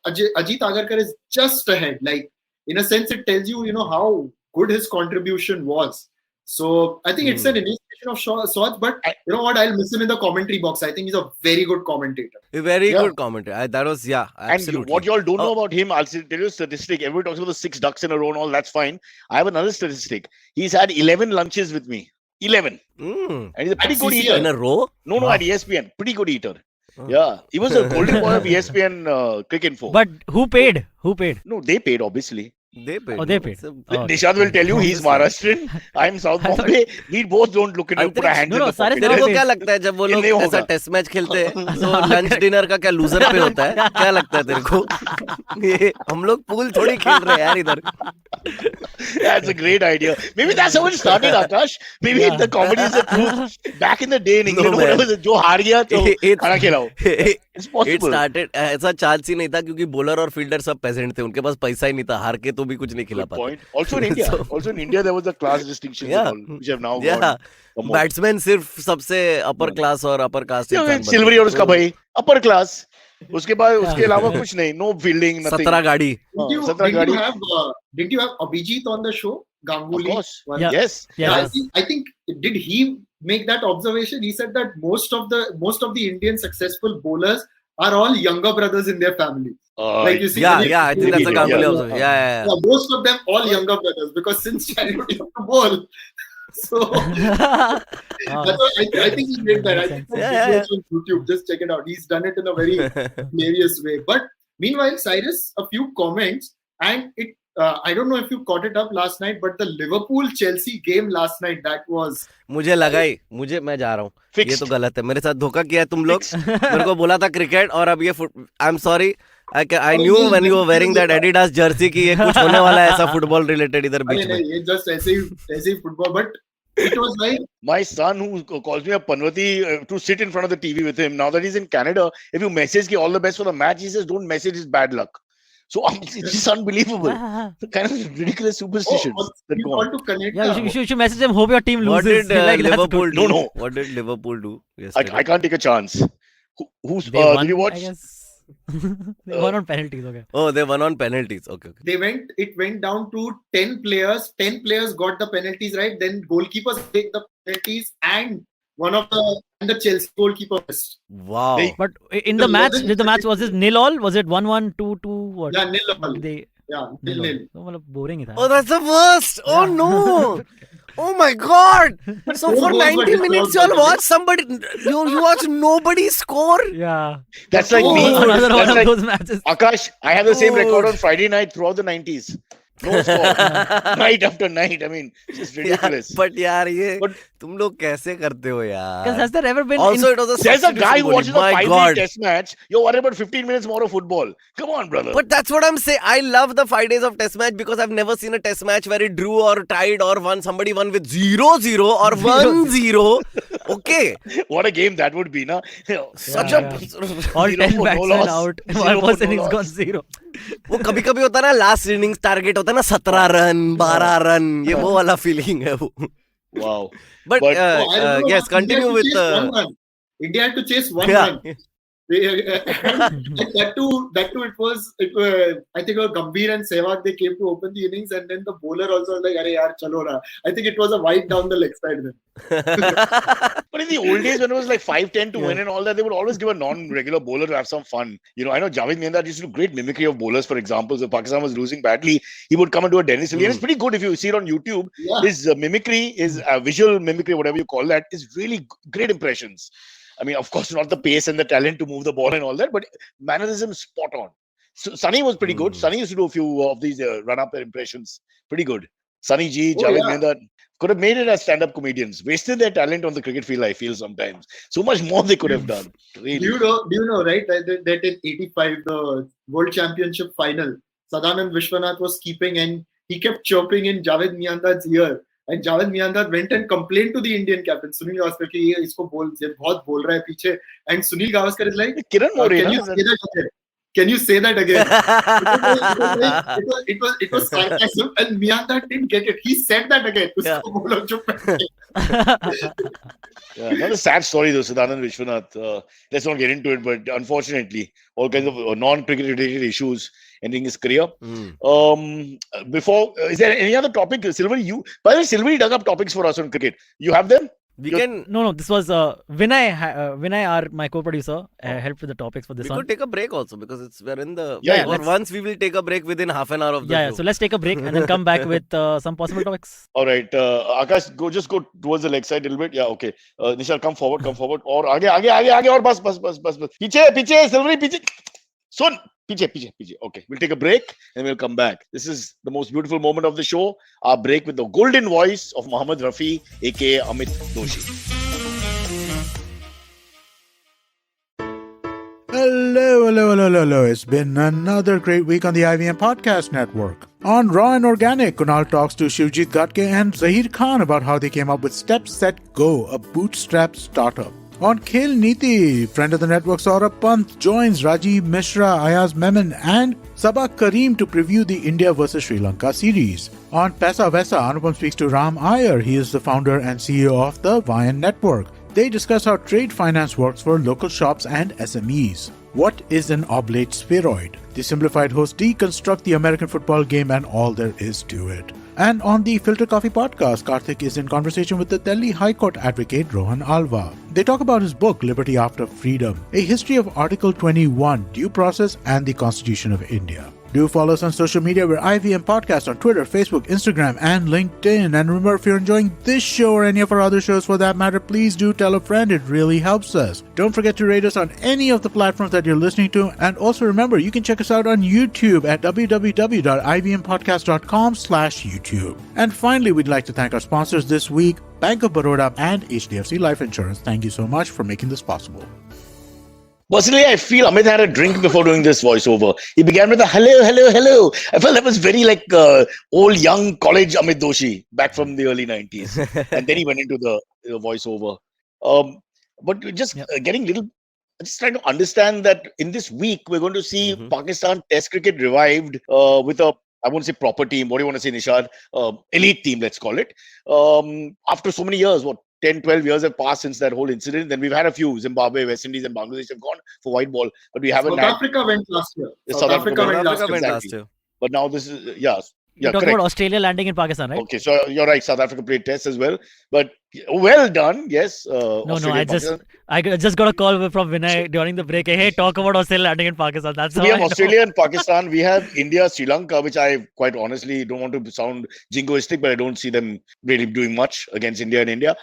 E: Ajit Agarkar is just ahead. Like, in a sense, it tells you, how good his contribution was. So I think it's an initiation of sorts, but you know what? I'll miss him in the commentary box. I think he's a very good commentator.
A: A very
B: Yeah.
A: good commentary. That was absolutely.
B: And what you all don't know about him, I'll tell you a statistic. Everybody talks about the 6 ducks in a row and all. That's fine. I have another statistic. He's had 11 lunches with me. 11. And he's a pretty
E: At
B: good
E: CCL.
B: eater.
A: in a row.
B: No, at ESPN. Pretty good eater. Yeah. He was a golden boy of ESPN Cricket Info.
D: But who paid? Who paid?
B: No, they paid, obviously.
A: They paid.
D: Oh, they
A: no?
D: paid.
A: It's a-
D: Oh, okay.
B: Nishad will tell you he's Maharashtrian. I'm South
D: I thought-
B: Bombay. We both don't look at put our hands
D: No,
B: in
D: no,
B: the
D: Cyrus
B: pocket.
A: तेरे को
D: Says-
A: क्या लगता है जब वो
B: ये
A: लोग
B: नहीं
A: ऐसा
B: होगा।
A: टेस्ट मैच खेलते हैं तो लंच डिनर का क्या लूजर पे होता है क्या लगता है तेरे को ये हम लोग पूल थोड़ी खेल रहे हैं यार इधर
B: That's a great idea. Maybe that's how it started, Aakash. Maybe the comedy is the truth. Back in the day in England,
A: No,
B: whatever,
A: man.
B: जो हार गया तो
A: It's-
B: खाना खिलाओ. It's
A: it
B: possible.
A: स्टार्टेड ऐसा चांस ही नहीं था क्योंकि बॉलर और फील्डर सब पेजेंट थे उनके पास पैसा ही नहीं था हार के तो भी कुछ नहीं खिला
B: Good
A: पाते
B: point. Also in India, there was a class distinction
A: Yeah.
B: which have now
A: Yeah.
B: gone. amok.
A: Batsman सिर्फ सबसे अपर क्लास और अपर कास्ट
B: सिल्वरी और उसका भाई upper class. उसके बाद उसके अलावा कुछ नहीं. No fielding, nothing.
A: 17 गाड़ी
E: Didn't you have Abhijit on the show? Ganguly.
B: Of course.
E: One-
D: Yeah.
B: Yes.
D: Yeah.
E: I think did he make that observation? He said that most of the Indian successful bowlers are all younger brothers in their family. Like you see,
A: yeah I think that's a
B: Yeah.
A: Ganguly observation yeah
E: Yeah, most of them all younger brothers because since childhood you have to bowl. So that's why I think he did that. I think some
A: Yeah,
E: videos on YouTube. Just check it out. He's done it in a very hilarious way. But meanwhile, Cyrus, a few comments, and I don't know if you caught it up last night, but the Liverpool-Chelsea game last night, that was...
A: मुझे लगा ही मैं जा रहा हूँ, ये
B: Fixed.
A: तो गलत है, मेरे साथ धोखा किया है तुम लोग. मेरे को बोला था क्रिकेट और अब ये I'm sorry. I knew when you were wearing that Adidas jersey कि ये कुछ होने वाला है ऐसा फुटबॉल रिलेटेड इधर बीच में.
E: ये just ऐसे ही football, but it was like...
B: My son, who calls me a Panwati, to sit in front of the TV with him. Now that he's in Canada, if you message ki all the best for the match, he says don't message, it's bad luck. So it's just unbelievable. The kind of ridiculous superstitions that
E: you
B: go
E: want
B: on.
E: to connect...
D: Yeah, you should message them. Hope your team
A: What
D: loses.
A: did
D: Like, that's
A: Liverpool
D: good.
A: do?
B: No.
A: What did Liverpool do yesterday?
B: I can't take a chance. Who's
D: They won,
B: did you watch?
D: I guess. They won on penalties. Okay.
A: Oh, they won on penalties. Okay.
E: It went down to 10 players. 10 players got the penalties right. Then goalkeepers take the penalties, and the Chelsea goalkeeper missed.
A: Wow.
D: But in the match, was it 0-0? Was it 1-1, 2-2? What?
E: Yeah, 0-0.
D: Yeah,
E: 0-0.
D: So मतलब boring ही था.
A: Oh, that's the worst. Oh no. Oh my God. So for 90 minutes y'all watch somebody, you watch nobody score.
D: Yeah.
B: That's like me.
D: Another
B: That's
D: one of
B: like
D: those matches.
B: Akash, I have the same
A: Dude.
B: record on Friday night throughout the 90s. No score. Night after night. I mean, it's just ridiculous.
A: But यार ये
B: But-
A: तुम लोग कैसे करते हो यार?
D: Because has there ever been?
A: Also, it was a
B: There's a guy
A: substitution
B: who watches a
A: goalie. My
B: 5-day
A: God.
B: test match. You're worried about 15 minutes more of football. Come on, brother.
A: But that's what I'm saying. I love the 5 days of test match because I've never seen a test match where it drew or tied or somebody won with 0-0 or 1-0. Okay.
B: What a game that would be, na?
A: Such
D: Yeah, All
B: 0
D: 10
B: for no
D: batsmen
B: loss.
D: out.
B: 0
D: One
B: for
D: person
B: no
D: is gone
B: loss.
D: 0.
A: वो कभी-कभी होता है ना last innings target होता है ना 17 run 12 run ये वो वाला फीलिंग है वो.
B: Wow.
A: But
B: But-
E: I don't know,
A: yes, continue with
E: India had to chase one
A: yeah.
E: run. That too, it was I think Gambhir and Sehwag, they came to open the innings, and then the bowler also was like, "Arey yaar, chalo na." I think it was a wide down the leg side then.
B: But in the old days, when it was like 5-10 to win and all that, they would always give a non-regular bowler to have some fun. You know, I know Javed Mehta used to do great mimicry of bowlers. For example, so Pakistan was losing badly, he would come and do a Dennis Lillee. And it's pretty good if you see it on YouTube.
E: Yeah.
B: His mimicry, his visual mimicry, whatever you call that, is really great impressions. I mean, of course, not the pace and the talent to move the ball and all that, but mannerism spot on. So Sunny was pretty good. Sunny used to do a few of these run-up impressions. Pretty good. Sunny G, Javed Mehta could have made it as stand-up comedians. Wasted their talent on the cricket field, I feel sometimes. So much more they could have done. Really.
E: Do you know, right, that in 85, the World Championship final, Sadanand Vishwanath was keeping and he kept chirping in Javed Miandad's ear. And Javed Miandad went and complained to the Indian captain, Sunil Gavaskar, कि ये इसको बहुत बोल रहा है पीछे. And Sunil Gavaskar is like,
B: Kiran More,
E: can you say that again? It was sarcasm, and Miandad didn't get it. He said that again.
A: Yeah.
E: उसको बोलो चुप करके.
B: Yeah, another sad story though, Sadanand Vishwanath. Let's not get into it, but unfortunately, all kinds of non-cricket related issues ending his career. Before, is there any other topic? Silverie, by the way, Silverie dug up topics for us on cricket. You have them?
A: We can
D: No, this was Vinay, my co-producer, helped with the topics for this
A: we
D: one.
A: could take a break also because we're in the
B: Yeah,
A: or once we will take a break within half an hour of the
D: Yeah,
A: show.
D: so let's take a break and then come back with some possible topics.
B: All right, Akash, go towards the leg side a little bit. Yeah, okay. Nishad, come forward. Or आगे और बस. पीछे, Silverie, पीछे. Sun, पीछे. Okay, we'll take a break and we'll come back. This is the most beautiful moment of the show. Our break with the golden voice of Mohammad Rafi, aka Amit Doshi.
F: Hello. It's been another great week on the IVM Podcast Network. On Raw and Organic, Kunal talks to Shivjit Gatke and Zahir Khan about how they came up with Step Set Go, a bootstrap startup. On Khel Niti, friend of the network Saurabh Pant joins Rajiv Mishra, Ayaz Memon and Sabah Karim to preview the India vs Sri Lanka series. On Pesa Vesa, Anupam speaks to Ram Iyer. He is the founder and CEO of the Vian Network. They discuss how trade finance works for local shops and SMEs. What is an oblate spheroid? The simplified hosts deconstruct the American football game and all there is to it. And on the Filter Coffee podcast, Karthik is in conversation with the Delhi High Court advocate Rohan Alva. They talk about his book, Liberty After Freedom, a history of Article 21, due process and the Constitution of India. Do follow us on social media. We're IVM Podcast on Twitter, Facebook, Instagram, and LinkedIn. And remember, if you're enjoying this show or any of our other shows for that matter, please do tell a friend. It really helps us. Don't forget to rate us on any of the platforms that you're listening to. And also remember, you can check us out on YouTube at www.ivmpodcast.com/YouTube. And finally, we'd like to thank our sponsors this week, Bank of Baroda and HDFC Life Insurance. Thank you so much for making this possible.
B: Personally, I feel Amit had a drink before doing this voiceover. He began with a hello, hello, hello. I felt that was very like old, young college Amit Doshi back from the early 90s. And then he went into the voiceover. But just getting little, just trying to understand that in this week, we're going to see Pakistan Test cricket revived with a, I won't say proper team. What do you want to say, Nishad? Elite team, let's call it. After so many years, 10, 12 years have passed since that whole incident. Then we've had a few. Zimbabwe, West Indies, and Bangladesh have gone for white ball, but we haven't.
E: South Africa went last year.
B: South Africa
E: went last
A: year.
B: But now this is
D: You're talking
B: correct.
D: about Australia landing in Pakistan, right?
B: Okay, so you're right. South Africa played Tests as well, but well done. Yes.
D: No, I just got a call from Vinay during the break. Hey, talk about Australia landing in Pakistan. That's
B: we have Australia and Pakistan. We have India, Sri Lanka, which I quite honestly don't want to sound jingoistic, but I don't see them really doing much against India and India.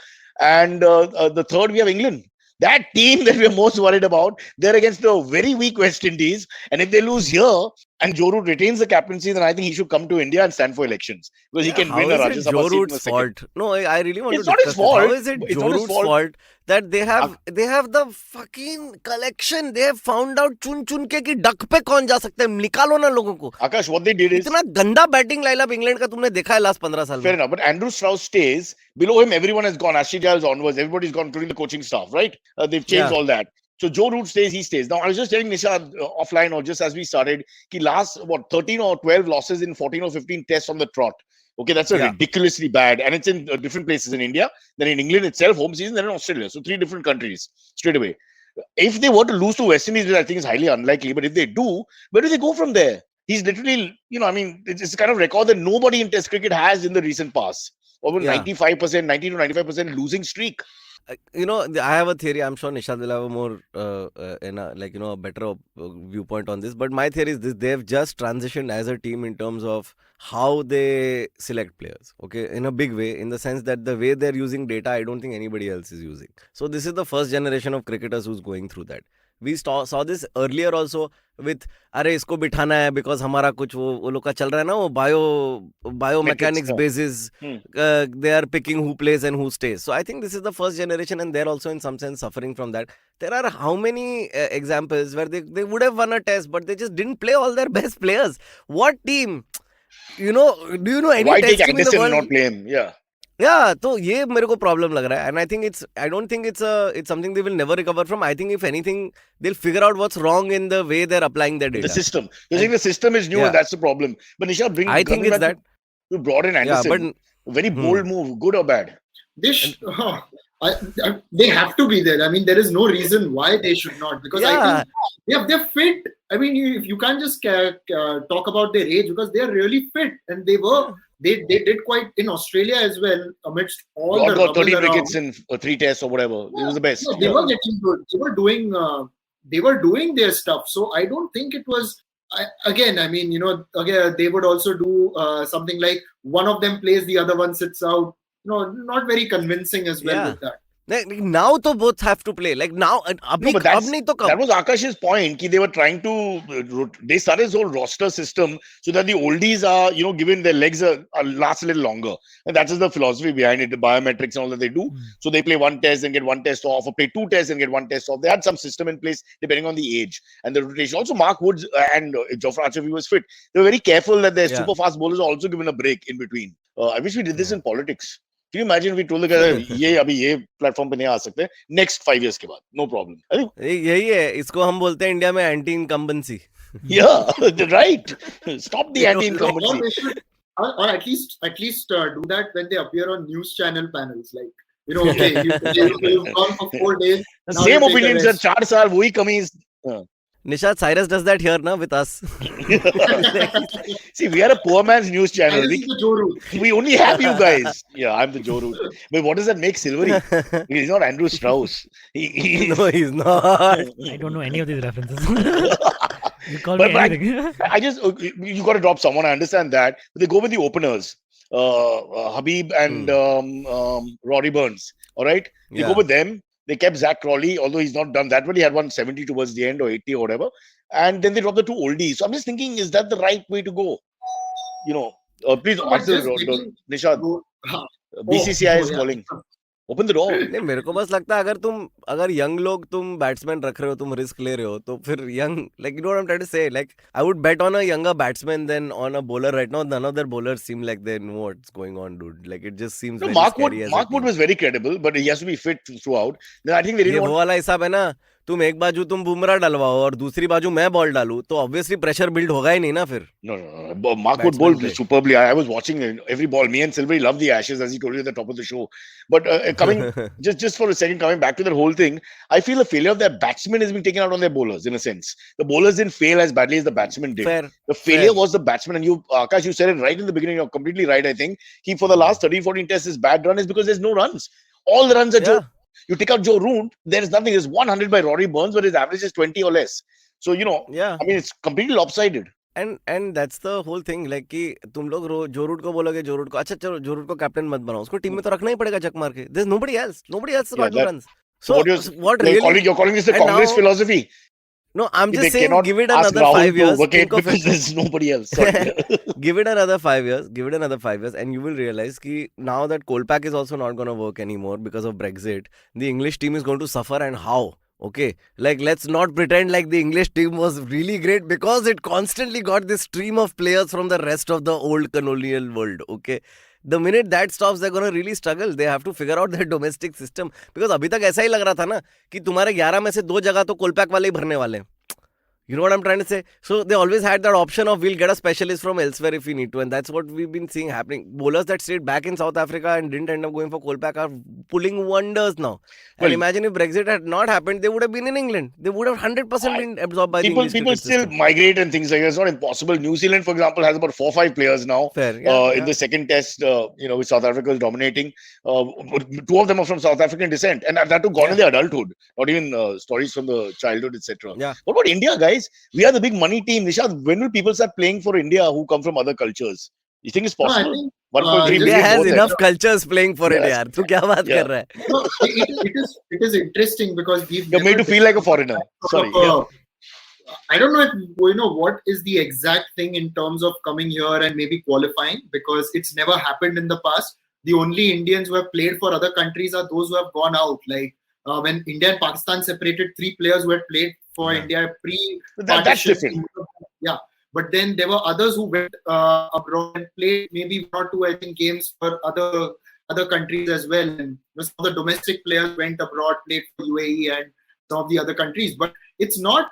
B: And the third, we have England. That team that we're most worried about, they're against a very weak West Indies. And if they lose here and Joe Root retains the captaincy, then I think he should come to India and stand for elections. Because he can win a Rajya Sabha
A: Joe
B: seat in a
A: Root's
B: second.
A: fault? No, I really want
B: It's
A: to
B: not
A: discuss
B: his fault.
A: How is it
B: It's
A: Joe
B: not his
A: Root's
B: fault.
A: fault that they have the fucking collection? They have found out chun ke ki duck pe kaun ja sakta hai. Nikalo na logon ko.
B: Akash, what they did is...
A: इतना गंदा batting lineup England का तुमने देखा है last 15 साल
B: Fair
A: में.
B: enough, but Andrew Strauss stays. Below him, everyone has gone. Ashley Giles onwards. Everybody's gone, including the coaching staff, right? They've changed all that. So Joe Root stays, he stays. Now, I was just telling Nishad offline or just as we started, he last, 13 or 12 losses in 14 or 15 tests on the trot. Okay, that's ridiculously bad. And it's in different places in India, then in England itself, home season, then in Australia. So 3 different countries straight away. If they were to lose to West Indies, which I think is highly unlikely, but if they do, where do they go from there? He's literally, it's a kind of record that nobody in Test cricket has in the recent past. Over 95%, 90 to 95% losing streak.
A: I have a theory. I'm sure Nishad will have a more, a better viewpoint on this. But my theory is this: they've just transitioned as a team in terms of how they select players. Okay, in a big way, in the sense that the way they're using data, I don't think anybody else is using. So this is the first generation of cricketers who's going through that. We saw this earlier also with अरे इसको बिठाना है because हमारा कुछ वो लोग का चल रहा है ना वो biomechanics basis they are picking who plays and who stays. So I think this is the first generation and they're also in some sense suffering from that. There are how many examples where they would have won a test but they just didn't play all their best players. What team? Do you know any
B: Why
A: test
B: take
A: team in the
B: Anderson
A: world?
B: and not play him?
A: Yeah, तो ये मेरे को problem लग रहा है, and I don't think it's something they will never recover from. I think if anything, they'll figure out what's wrong in the way they're applying their data.
B: The system. You're saying the system is new and that's the problem. But Nisha,
A: I think it's that.
B: You brought in Anderson.
A: But
B: very bold move, good or bad?
E: They have to be there. I mean, there is no reason why they should not. Because I think they're fit. I mean, you can't just talk about their age because they are really fit. And they did quite in Australia as well amidst all the
B: got 30
E: around.
B: wickets in 3 tests or whatever. It was the best.
E: They were getting good. They were doing their stuff. So I don't think it was... they would also do something like one of them plays, the other one sits out. Not very convincing as well with that.
A: Now to both have to play. Like now,
B: that was Akash's point. They were trying to, they started this whole roster system so that the oldies are, given their legs last a little longer. And that is the philosophy behind it, the biometrics and all that they do. So they play 1 test and get 1 test off, or play 2 tests and get 1 test off. They had some system in place depending on the age and the rotation. Also, Mark Woods and Jofra Archer, if he was fit, they were very careful that their super fast bowlers are also given a break in between. I wish we did this in politics. Can you imagine if we told the guy ये platform पे नहीं आ सकते next 5 years के बाद, no problem.
A: यही है, इसको हम बोलते हैं इंडिया में anti incumbency.
B: Yeah, right. Stop the anti incumbency.
E: Or at least do that when they appear on news channel panels, like you've gone for 4 days.
B: Same opinions, sir. 4 साल वही कमी is.
A: Nishad, Cyrus does that here now with us.
B: See, we are a poor man's news channel. We only have you guys. Yeah, I'm the Joe Root. But what does that make Silverie? He's not Andrew Strauss.
A: No, he's not.
D: I don't know any of these references. You call
B: But
D: me anything.
B: I just you got to drop someone. I understand that, but they go with the openers, Habib and Rory Burns. All right, they go
A: Yeah.
B: with them. They kept Zach Crawley, although he's not done that well. He had 170 towards the end or 80 or whatever, and then they dropped the two oldies. So I'm just thinking, is that the right way to go? Please
E: No, but
B: answer,
E: just getting
B: Nishad.
E: go.
B: BCCI is
E: Yeah.
B: calling. Open the door.
A: नहीं मेरे को बस लगता है अगर young लोग तुम batsman रख रहे हो तुम रिस्क ले रहे हो तो फिर young like you know what I am trying to say like I would bet on a younger batsman then on a bowler right now. None of their bowlers seem like they know what's going on, dude. Like it just seems
B: No,
A: very
B: Mark Wood.
A: scary as a
B: Mark Wood
A: team.
B: was very credible, but he has to be fit throughout. Then I think they
A: ये
B: didn't
A: वो
B: want.
A: वाला हिसाब है ना तुम एक बाजू तुम बुमराह डलवाओ और दूसरी बाजू मैं बॉल डालूं तो ऑब्वियसली प्रेशर बिल्ड होगा ही नहीं ना फिर
B: No. Mark Wood
A: Batsman
B: bowled
A: play.
B: superbly. I was watching every ball. Me and Silverie love the Ashes, as he told you at the top of the show. But coming just for a second, coming back to that whole thing, I feel the failure of their batsmen is being taken out on their bowlers in a sense. The bowlers didn't fail as badly as the batsmen did.
A: fair
B: The failure
A: fair.
B: was the batsman. And you, Akash, you said it right in the beginning. You're completely right. I think for the last 13, 14 tests, his bad run is because there's no runs. All the runs are Joe.
A: Yeah.
B: You take out Joe Root, there is nothing. There's 100 by Rory Burns, but his average is 20 or less. So,
A: Yeah.
B: I mean, it's completely lopsided.
A: And that's the whole thing like कि तुम लोग जो root को बोलोगे जो root को अच्छा चलो जो रूट को कैप्टन मत बनाओ उसको टीम में तो रखना ही पड़ेगा चक मार के there is nobody else
B: Yeah,
A: got to
B: that-
A: runs
B: So
A: so
B: what
A: what really
B: you're calling this the
A: and
B: Congress
A: now-
B: philosophy?
A: No I am
B: They
A: just saying
B: cannot
A: give it
B: ask
A: another
B: Rahul
A: 5
B: to
A: years
B: vacate
A: think of
B: because
A: it
B: there's nobody else. Sorry.
A: give it another 5 years and you will realize ki now that Kolpak is also not going to work anymore because of Brexit the English team is going to suffer and how okay like let's not pretend like the English team was really great because it constantly got this stream of players from the rest of the old colonial world okay the minute that stops they're going to really struggle they have to figure out their domestic system because अभी तक ऐसा ही लग रहा था ना कि तुम्हारे 11 में से 2 जगह तो कोलपैक वाले ही भरने वाले हैं You know what I'm trying to say? So they always had that option of we'll get a specialist from elsewhere if we need to, and that's what we've been seeing happening. Bowlers that stayed back in South Africa and didn't end up going for Kolpak are pulling wonders now. And
B: Well-
A: imagine if Brexit had not happened, they would have been in England. They would have 100% been absorbed by the
B: People
A: English
B: people
A: cricket
B: still
A: system.
B: migrate and things like that. It's not impossible. New Zealand, for example, has about 4 or 5 players now.
A: Fair,
B: In
A: yeah.
B: the second test, with South Africa is dominating. 2 of them are from South African descent, and that too gone in their adulthood. Not even stories from the childhood, etc.
A: Yeah.
B: What about India, guys? We are the big money team. Nishad, when will people start playing for India who come from other cultures? You think it's
E: No, I
B: possible?
E: think
B: 1.3
A: India
B: million
A: has
B: more than-
A: enough cultures playing for it,
B: Yes.
A: yaar. तू क्या बात
B: Yeah.
A: कर रहा है?
E: no, it is interesting because we've
B: You're made
E: never
B: to feel like a foreigner. Sorry. Yeah.
E: I don't know if what is the exact thing in terms of coming here and maybe qualifying because it's never happened in the past. The only Indians who have played for other countries are those who have gone out. Like when India and Pakistan separated, 3 players who had played for
A: Yeah.
E: India pre.
B: That's different.
E: Yeah, but then there were others who went abroad and played maybe 1 or 2, I think, games for other countries as well. And some of the domestic players went abroad, played for UAE and some of the other countries. But it's not.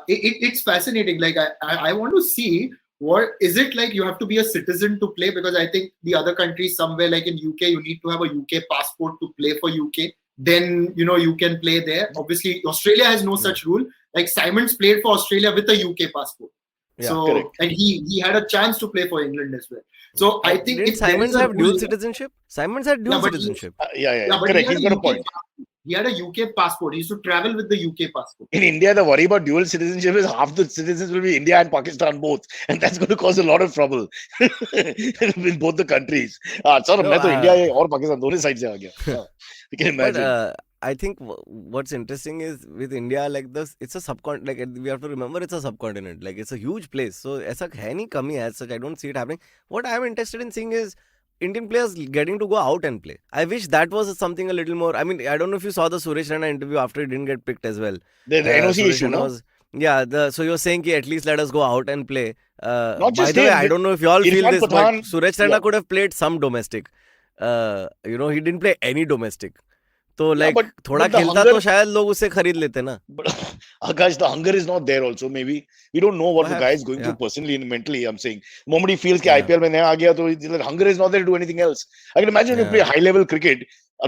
E: It's fascinating. Like I want to see what is it like. You have to be a citizen to play because I think the other countries somewhere like in UK, you need to have a UK passport to play for UK. Then you can play there. Obviously, Australia has no such rule. Like Simons played for Australia with a UK passport.
A: Yeah,
E: So
B: correct.
E: and he had a chance to play for England as well. So I think
A: Didn't
E: if there
A: Simons
E: is a
A: have dual
E: rule-
A: citizenship? Simons had dual
E: Yeah, but he-
A: citizenship.
B: Yeah,
E: but
B: correct.
E: he
B: He's
E: had
B: got a point.
E: He had a UK passport. He used to travel with the UK passport.
B: In India, the worry about dual citizenship is half the citizens will be India and Pakistan both, and that's going to cause a lot of trouble in both the countries. Sir,
A: No,
B: मैं तो India और Pakistan दोनों sides से आ गया. You can
A: But
B: imagine.
A: I think what's interesting is with India, like this, it's a subcontinent. Like we have to remember, it's a subcontinent. Like it's a huge place. So ऐसा है नहीं कमी as such. I don't see it happening. What I'm interested in seeing is Indian players getting to go out and play. I wish that was something a little more. I mean, I don't know if you saw the Suresh Raina interview after he didn't get picked as well.
B: The NOC
A: Suresh
B: issue,
A: Raina
B: no?
A: was- yeah, so you're saying ki at least let us go out and play.
B: Not
A: By
B: just
A: the way,
B: him,
A: I don't know if you all feel
B: Irfan
A: this,
B: Pathan-
A: but Suresh Raina
B: yeah.
A: could have played some domestic. He didn't play any domestic. तो
B: Yeah,
A: like
B: but
A: थोड़ा
B: the
A: खेलता
B: hunger-
A: तो शायद लोग उससे खरीद लेते ना.
B: But Akash, the hunger is not there. Also, maybe we don't know what the
A: Perhaps,
B: guy is going through
A: yeah.
B: personally and mentally. I'm saying, the moment he feels that
A: Yeah.
B: IPL में नया आ गया, तो the hunger is not there to do anything else. I can imagine if you play high level cricket.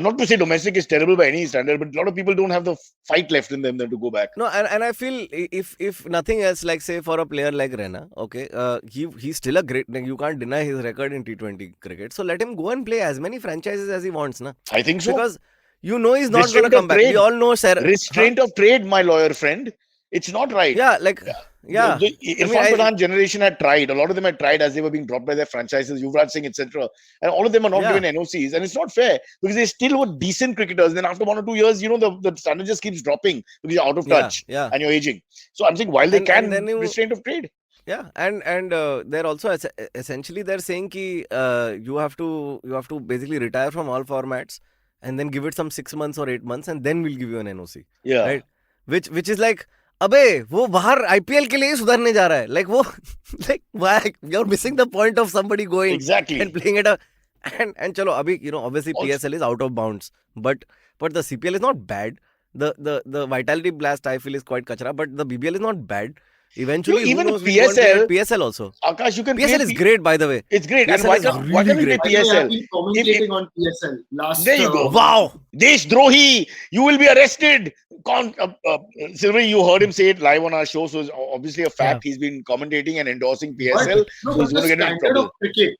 B: Not to say domestic is terrible by any standard, but a lot of people don't have the fight left in them to go back.
A: No, and I feel if nothing else, like say for a player like Raina, okay, he's still a great. Like, you can't deny his record in T20 cricket. So let him go and play as many franchises as he wants, na.
B: I think so.
A: Because you know he's not going
B: Restraint
A: to
B: of
A: come back.
B: trade.
A: We all know, sir.
B: Restraint of trade, my lawyer friend. It's not right.
A: Yeah, like, yeah.
B: The Irfan Pathan generation had tried. A lot of them had tried as they were being dropped by their franchises, Yuvraj Singh, etc. And all of them are not given NOCs. And it's not fair because they still were decent cricketers. And then after 1 or 2 years, the standard just keeps dropping because you're out of touch and you're aging. So I'm saying while they can, restraint of trade.
A: Yeah, and they're also essentially they're saying ki you have to basically retire from all formats and then give it some 6 months or 8 months and then we'll give you an NOC.
B: Yeah.
A: Right? Which is like, अबे वो बाहर IPL के लिए सुधरने जा रहा है. Like वो like why you're missing the point of somebody going and playing it up. And chalo abhi obviously PSL is out of bounds, but the CPL is not bad. The Vitality Blast I feel is quite kachra, but the BBL is not bad. Eventually,
B: even
A: who knows,
B: PSL
A: also.
B: Akash, you can
A: PSL is great, by the way.
B: It's great.
A: PSL
B: and why can't we play PSL?
E: I've been commentating on PSL last.
B: There you go.
A: Wow.
B: Deshdrohi, you will be arrested. Silverie, you heard him say it live on our show, so it's obviously a fact. He's been commentating and endorsing PSL.
E: But,
B: so he's going to get in trouble.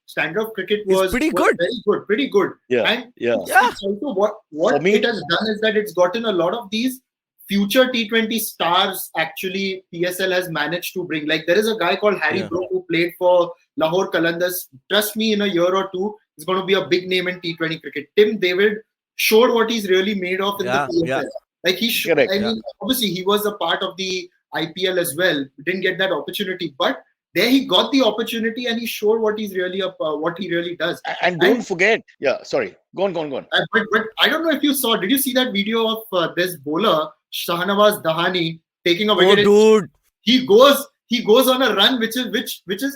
E: Standard of cricket was
A: pretty good.
E: Pretty good.
B: Yeah.
E: And
B: yeah.
E: It's also what it has done is that it's gotten a lot of these future T20 stars. Actually, PSL has managed to bring. Like there is a guy called Harry Brook who played for Lahore Qalandars. Trust me, in a year or two, he's going to be a big name in T20 cricket. Tim David showed what he's really made of in the PSL.
A: Yeah.
E: Like he showed. Mean, obviously he was a part of the IPL as well. Didn't get that opportunity, but there he got the opportunity and he showed what he's really what he really does.
B: And don't forget, sorry, go on.
E: But I don't know if you saw. Did you see that video of this bowler Shahnawaz Dahani taking a wicket?
A: Oh, dude!
E: He goes on a run which is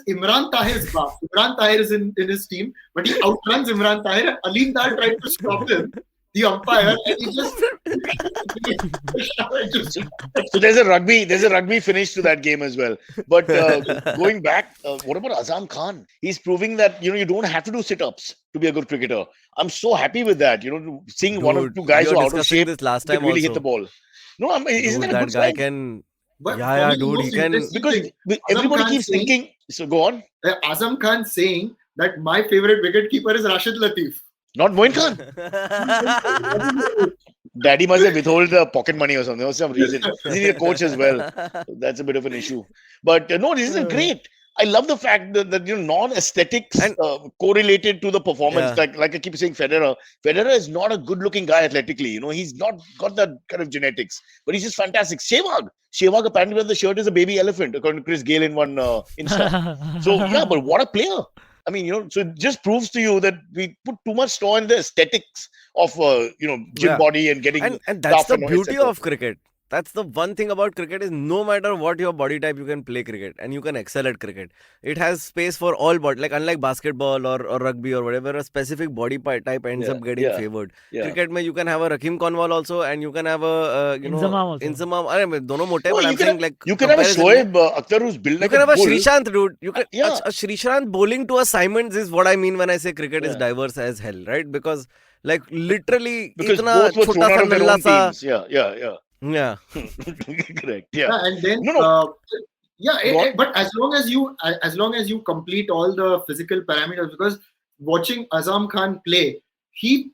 E: Imran Tahir's back. Imran Tahir is in his team, but he outruns Imran Tahir. Aleem Dar tried to stop him, the umpire, and he just.
B: So there's a rugby finish to that game as well. But going back, what about Azam Khan? He's proving that you don't have to do sit-ups to be a good cricketer. I'm so happy with that. Seeing one or two guys who are out of shape
A: this last time
B: really
A: also.
B: hit the ball. No, isn't that a good
A: guy
B: sign?
A: can.
E: But
A: dude, he can.
B: Because everybody keeps thinking. So go on.
E: Azam Khan saying that my favorite wicketkeeper is Rashid Latif.
B: Not Moin Khan. Daddy must have withheld the pocket money or something. For some reason. Is he a coach as well? That's a bit of an issue. But no, this is great. I love the fact that non-aesthetics correlated to the performance. Like I keep saying, Federer is not a good-looking guy athletically. He's not got that kind of genetics, but he's just fantastic. Sehwag apparently wears the shirt is a baby elephant, according to Chris Gale in one Insta. So but what a player! I mean, so it just proves to you that we put too much store in the aesthetics of gym body and getting
A: and that's the beauty of cricket. That's the one thing about cricket is no matter what your body type, you can play cricket and you can excel at cricket. It has space for all body. Like unlike basketball or rugby or whatever, a specific body type ends up getting favored. Cricket, you can have a Rakim Conwal also, and you can have a Inzamam. I mean, dono mote, but I'm saying like
B: you can have a Shoaib Akhtar who's built like
A: you can have a
B: bull.
A: Srishant, dude. You can a Srishant bowling to a Simons is what I mean when I say cricket is diverse as hell, right? Because like literally,
B: because
A: itna
B: both were thrown out of their own teams.
A: Yeah.
B: Correct. Yeah.
E: And then but as long as you complete all the physical parameters, because watching Azam Khan play, you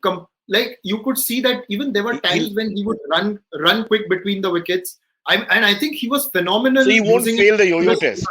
E: could see that even there were times when he would run quick between the wickets. I think he was phenomenal.
B: So he won't fail the yo-yo test.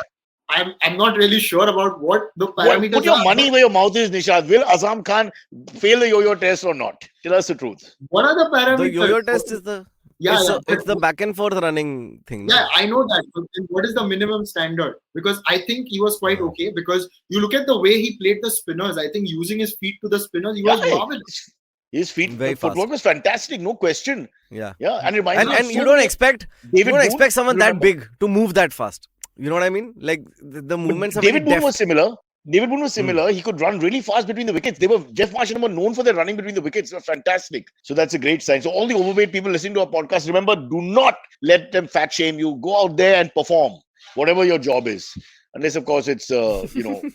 E: I'm not really sure about what the parameters
B: Put your money where your mouth is, Nishad. Will Azam Khan fail the yo-yo test or not? Tell us the truth.
E: What are the parameters?
A: The yo-yo test is the it's the back and forth running thing.
E: Yeah, I know that. But what is the minimum standard? Because I think he was quite okay. Because you look at the way he played the spinners. I think using his feet to the spinners, he was marvelous.
B: His footwork was fantastic, no question.
A: Yeah.
B: And it reminds
A: and you don't expect someone that big to move that fast. You know what I mean? Like the movements of
B: David Boone was similar. He could run really fast between the wickets. Jeff Marsh and them were known for their running between the wickets. They were fantastic. So that's a great sign. So all the overweight people listening to our podcast, remember, do not let them fat shame you. Go out there and perform whatever your job is. Unless, of course, it's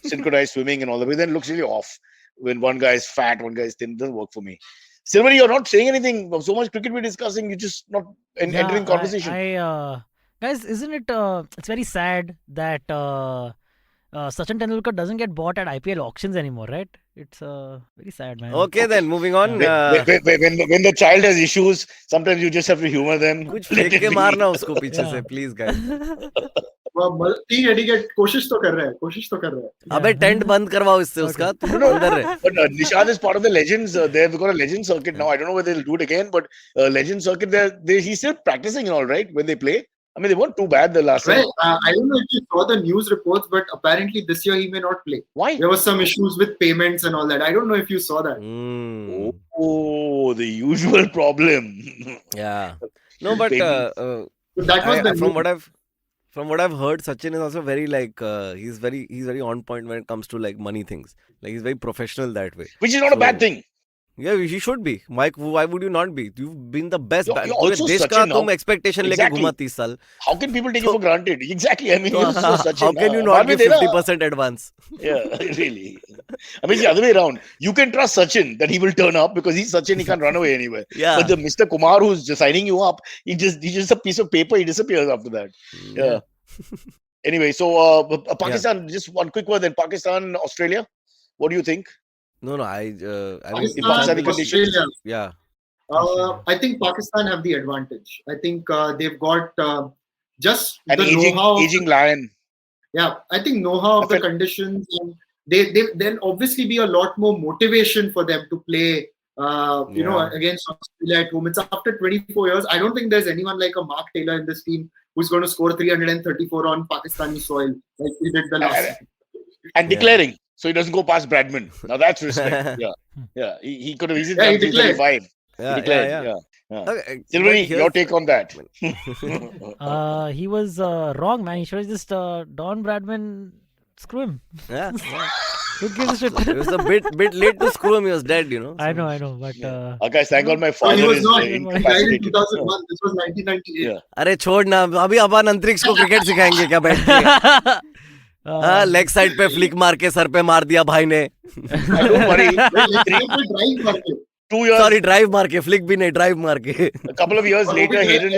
B: synchronized swimming and all that. But then it looks really off when one guy is fat, one guy is thin. It doesn't work for me. Silverie, you're not saying anything. So much cricket we're discussing. You're just not entering conversation.
D: Guys, isn't it? It's very sad that Sachin Tendulkar doesn't get bought at IPL auctions anymore, right? It's very sad, man.
A: Okay, then moving on.
B: When the child has issues, sometimes you just have to humor them.
A: कुछ
B: Let
A: फेंक
B: it
A: के
B: be.
A: मारना उसको पीछे
D: Yeah.
A: से, please guys.
E: ठीक है ठीक है, कोशिश तो कर रहा है.
A: अबे टेंट बंद करवाओ इससे
D: Okay.
A: उसका, तू
B: No,
A: अंदर रह.
B: But Nishad is part of the Legends. They've got a Legend circuit now. I don't know whether they'll do it again, but Legend circuit, he's still practicing and all, right? When they play, I mean, they weren't too bad the last time.
E: Well, I don't know if you saw the news reports, but apparently this year he may not play.
B: Why?
E: There was some issues with payments and all that. I don't know if you saw that.
A: Hmm.
B: Oh, the usual problem.
A: Yeah. No, but
E: So that was the
A: from what I've heard, Sachin is also very like he's very on point when it comes to like money things. Like he's very professional that way.
B: Which is not a bad thing.
A: Yeah, he should be. Mike, why would you not be? You've been the best.
B: You're also
A: देश का
B: Sachin now.
A: तुम expectation लेके
B: Exactly.
A: घुमा 30 साल.
B: How can people take it for granted? Exactly. I mean, you're so Sachin.
A: How can you
B: Baad
A: not
B: mein
A: give
B: dena.
A: 50% advance?
B: Yeah, really. I mean, it's the other way around. You can trust Sachin that he will turn up because he's Sachin, he can't run away anywhere.
A: Yeah.
B: But the Mr. Kumar who's just signing you up, he's just a piece of paper, he disappears after that. Yeah. Anyway, so Pakistan, just one quick word then. Pakistan, Australia, what do you think?
A: No, I mean,
B: In Pakistani conditions?
E: Australia.
A: yeah.
E: I think Pakistan have the advantage. I think they've got just
B: An
E: the know-how.
B: aging lion.
E: Yeah, I think know-how of the
B: Okay.
E: conditions, and there'll obviously be a lot more motivation for them to play. You know, against Australia at home. It's after 24 years. I don't think there's anyone like a Mark Taylor in this team who's going to score 334 on Pakistani soil like he did the last.
B: And declaring. So he doesn't go past Bradman. Now that's respect. Yeah. He could have easily done
E: declared.
B: 335.
A: Yeah,
B: He declared.
A: yeah.
B: Yeah. Silverie, your take on that?
D: He was wrong, man. He should have just Don Bradman. Screw him.
A: Yeah.
D: Who gives a shit?
A: It was a bit late to screw him. He was dead, you know.
D: I know, but
B: Guys, thank God my
E: No,
B: father
E: he was
B: is
E: not. He died in
B: incapacitated.
E: 2001. This was 1998.
B: Yeah.
A: अरे छोड़ ना, अभी अपन अंतरिक्ष को cricket सिखाएंगे क्या बैठ के? हाँ, लेग साइड पे फ्लिक मार के सर पे मार दिया भाई ने.
B: Don't worry.
E: Drive market.
B: 2 years,
A: Sorry, drive मार के, फ्लिक भी नहीं, ड्राइव मार के.
B: a couple of years later, Hayden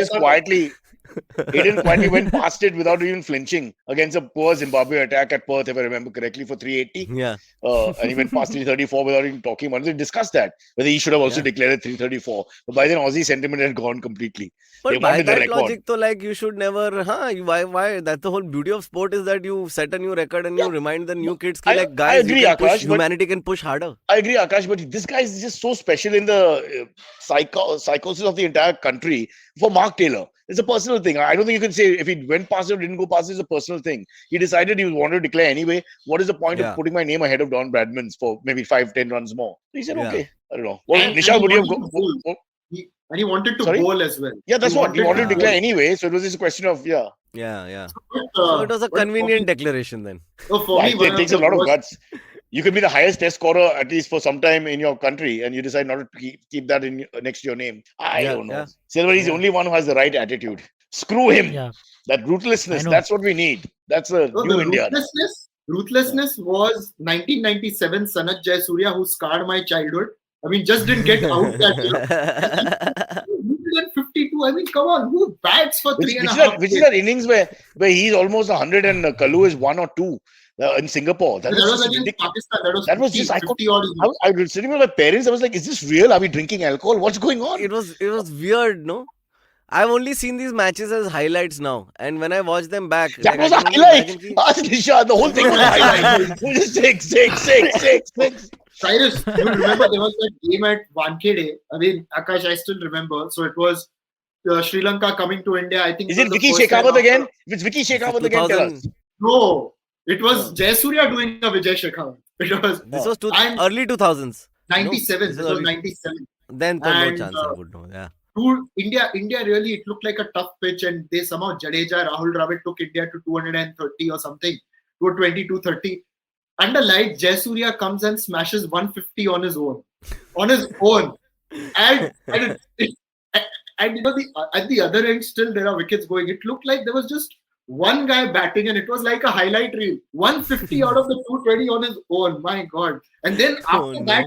B: quietly went past it without even flinching against a poor Zimbabwe attack at Perth, if I remember correctly, for 380.
A: Yeah.
B: And he went past 334 without even talking about it. They discussed that, whether he should have also declared it 334. But by then, Aussie sentiment had gone completely. They
A: But by
B: wanted the
A: that
B: record.
A: logic, तो like you should never, why? That's the whole beauty of sport is that you set a new record and you remind the new kids, ki, like guys,
B: agree,
A: you can push,
B: Aakash, but-
A: humanity can push harder.
B: I agree, Akash, but this guy is just so special in the psychosis of the entire country for Mark Taylor. It's a personal thing. I don't think you can say if he went past it or didn't go past it, it's a personal thing. He decided he wanted to declare anyway. What is the point
A: Yeah.
B: of putting my name ahead of Don Bradman's for maybe 5-10 runs more? He said,
A: Yeah.
B: okay. I don't know. Well,
E: And
B: Nishad,
E: he
B: would you have
E: wanted to bowl. And he wanted to
B: Sorry?
E: bowl as well.
B: Yeah, that's what. He wanted to
A: to
B: declare
E: bowl.
B: anyway. So it was just a question of, yeah.
A: Yeah.
E: But,
A: So it was a
E: but
A: convenient declaration then.
E: for me,
B: It takes a lot of guts. You could be the highest test scorer at least for some time in your country, and you decide not to keep that next to your name. I don't know.
A: Yeah.
B: Silverie is the only one who has the right attitude. Screw him.
D: yeah.
B: That ruthlessness.
D: I know.
B: That's what we need. That's a
E: No,
B: new
E: the
B: India.
E: ruthlessness was 1997 Sanat Jayasuriya, who scarred my childhood. I mean, just didn't get out that year. 152. I mean, come on, who bats for
B: Which,
E: three and
B: which
E: a
B: is that,
E: half
B: which is
E: days?
B: that innings where he's almost 100 and Kalu is 1 or 2 in Singapore? That
E: That was
B: just
E: against
B: ridiculous.
E: Pakistan.
B: That was
E: 50,
B: just, I
E: 50 odd.
B: I was sitting with my parents. I was like, is this real? Are we drinking alcohol? What's going on?
A: It was weird, no? I've only seen these matches as highlights now, and when I watch them back,
B: That
A: like,
B: was
A: I
B: a
A: can only
B: highlight.
A: imagine ki-
B: Ask Nishad, the whole thing was a highlight. It was just six.
E: Cyrus, you remember there was that game at Wankhede. I mean, Aakash, I still remember. So it was Sri Lanka coming to India. I think
B: Is
E: it
B: it
E: was
B: Vicky
E: the first time
B: Shekhawat
E: after-
B: again? If it's Vicky Shekhawat again, tell us.
A: 2000
E: No, it was Jayasuriya doing a Vijay Shekhawat. It was
A: This was
E: I'm-
A: early 2000s.
E: 97.
A: this
E: This
A: is
E: was
A: early.
E: 97.
A: Then no
E: And,
A: chance I would know. Yeah.
E: Dude, India really, it looked like a tough pitch, and they somehow Jadeja, Rahul Dravid took India to 230 or something, 220, 230. Under light, Jayasuriya comes and smashes 150 on his own. And you know, at the other end, still there are wickets going. It looked like there was just one guy batting, and it was like a highlight reel. 150 out of the 220 on his own. My God! And then after that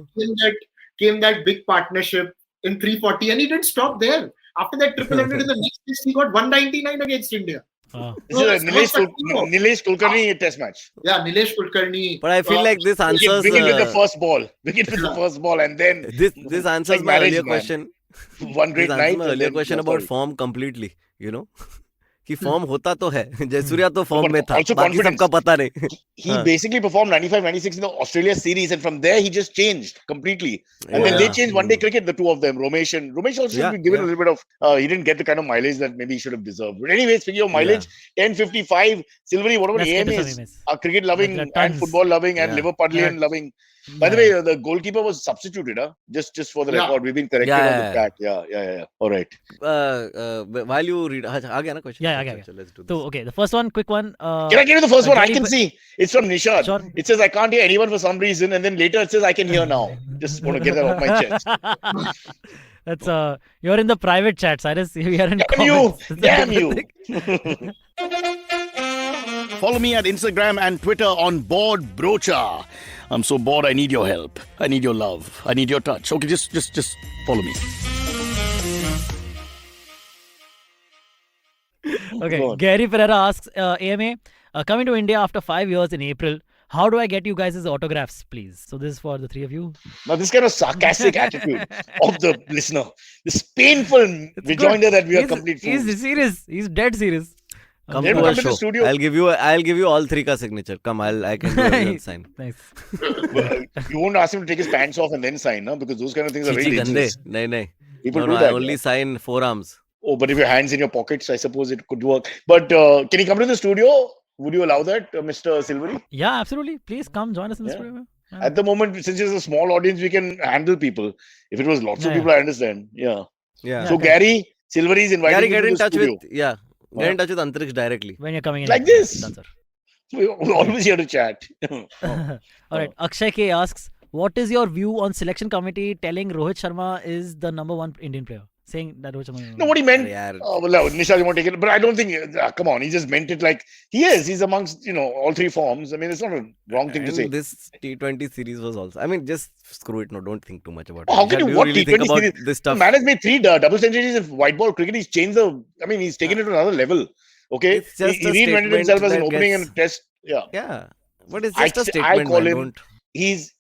E: came that big partnership in 340, and he didn't stop there. After that triple hundred in the next test, he got 199 against India.
B: This is a Nilesh Kulkarni test match.
E: Yeah, Nilesh Kulkarni.
A: But I feel like this answers.
B: Begin with the first ball. Begin with the first ball, and then
A: this answers
B: like
A: my
B: marriage,
A: earlier
B: man.
A: question.
B: One great
A: This
B: night.
A: answers my earlier question about form completely. You know, कि form होता तो है. जयसूर्या तो form में था.
B: Also
A: बाकी
B: confidence.
A: सबका पता नहीं.
B: He basically performed 95-96 in the Australia series, and from there he just changed completely. And then they changed one day cricket, the two of them, Romesh also should be given a little bit of. He didn't get the kind of mileage that maybe he should have deserved. But anyway, speaking of mileage, 10:55. Silverie, what about AMAs? Cricket loving and football loving and Liverpudlian loving. By the way, the goalkeeper was substituted. Just for the record, we've been corrected on the chat. Yeah. All right.
A: While you read, आ गया ना question?
D: Yeah.
A: Let's do this.
D: So okay, the first one, quick one.
B: Can I give you the first one? I can see. It's from Nishad.
D: Sure.
B: It says, I can't hear anyone for some reason. And then later it says, I can hear now. Just want to get that off my chest.
D: That's you're in the private chat, Cyrus. We are in comments.
B: Damn you. Follow me at Instagram and Twitter on Bored Brocha. I'm so bored, I need your help. I need your love. I need your touch. Okay, just follow me.
D: Okay, Gary Pereira asks, AMA, coming to India after 5 years in April, how do I get you guys' autographs, please? So this is for the three of you.
B: Now, this kind of sarcastic attitude of the listener, this painful rejoinder that we are complete fools.
D: He's serious. He's dead serious.
A: Come to our show.
B: Studio.
A: I'll give you all three ka signature. Come, I can do everyone sign.
D: Nice.
B: You won't ask him to take his pants off and then sign, no? Because those kind of things are very dangerous.
A: No.
B: People do
A: I
B: that.
A: only sign forearms.
B: Oh, but if your hands in your pockets, I suppose it could work. But can you come to the studio? Would you allow that, Mr. Silverie?
D: Yeah, absolutely. Please come join us in the studio. Yeah.
B: At the moment, since it's a small audience, we can handle people. If it was lots of people, I understand. Yeah. So Gary, Silverie is inviting you to the studio.
A: Get in touch with Antariksh directly.
D: When you're coming in.
B: Like this.
D: Done, sir.
B: We're always here to chat.
D: All right. Akshay K asks, what is your view on selection committee telling Rohit Sharma is the number one Indian player? Saying that Rohit Sharma.
B: No, what he meant. Nishad, you want to take it? But I don't think. Come on, he just meant it like he is. He's amongst all three forms. I mean, it's not a wrong thing to say.
A: This T20 series was also. I mean, just screw it. No, don't think too much about it.
B: How can you
A: really think about
B: series?
A: this stuff?
B: The man has made 3 double centuries in white ball cricket. He's changed the. I mean, he's taken it to another level. Okay, he reinvented himself as an opening and test.
A: Yeah, but it's just a statement.
B: I call him. He's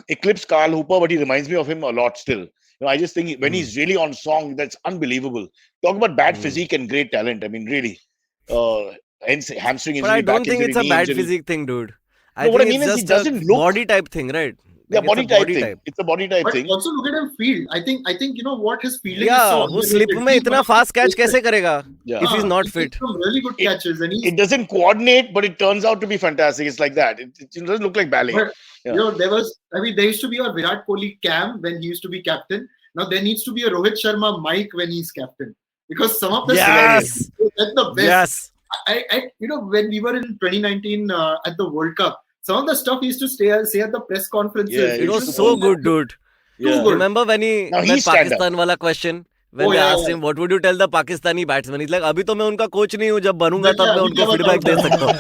B: eclipsed Carl Hooper, but he reminds me of him a lot still. I just think when he's really on song, that's unbelievable. Talk about bad physique and great talent. I mean, really. Hamstring injury.
A: But I don't think it's a bad physique thing, dude.
B: What I mean is he doesn't look
A: body type thing, right?
B: Yeah, body type thing. It's a body type
E: but
B: thing.
E: Also look at him field. I think what his fielding
A: is
E: so
A: वो slip में इतना fast catch कैसे करेगा? If he's not fit.
E: Some really good catches and
B: it doesn't coordinate, but it turns out to be fantastic. It's like that. It doesn't look like ballet.
E: But, there used to be a Virat Kohli Cam when he used to be captain. Now there needs to be a Rohit Sharma Mike when he's captain. Because some of the
A: yes,
E: that's the best.
A: Yes.
E: I when we were in 2019 at the World Cup, some of the stuff he used to say at the press conferences.
A: Yeah, it was so good, dude.
E: Too good.
A: Remember when Pakistan wala question? When they asked him, what would you tell the Pakistani batsman? He's like, अभी तो मैं उनका coach नहीं हूँ, जब बनूंगा तब मैं उनको feedback दे सकता हूँ.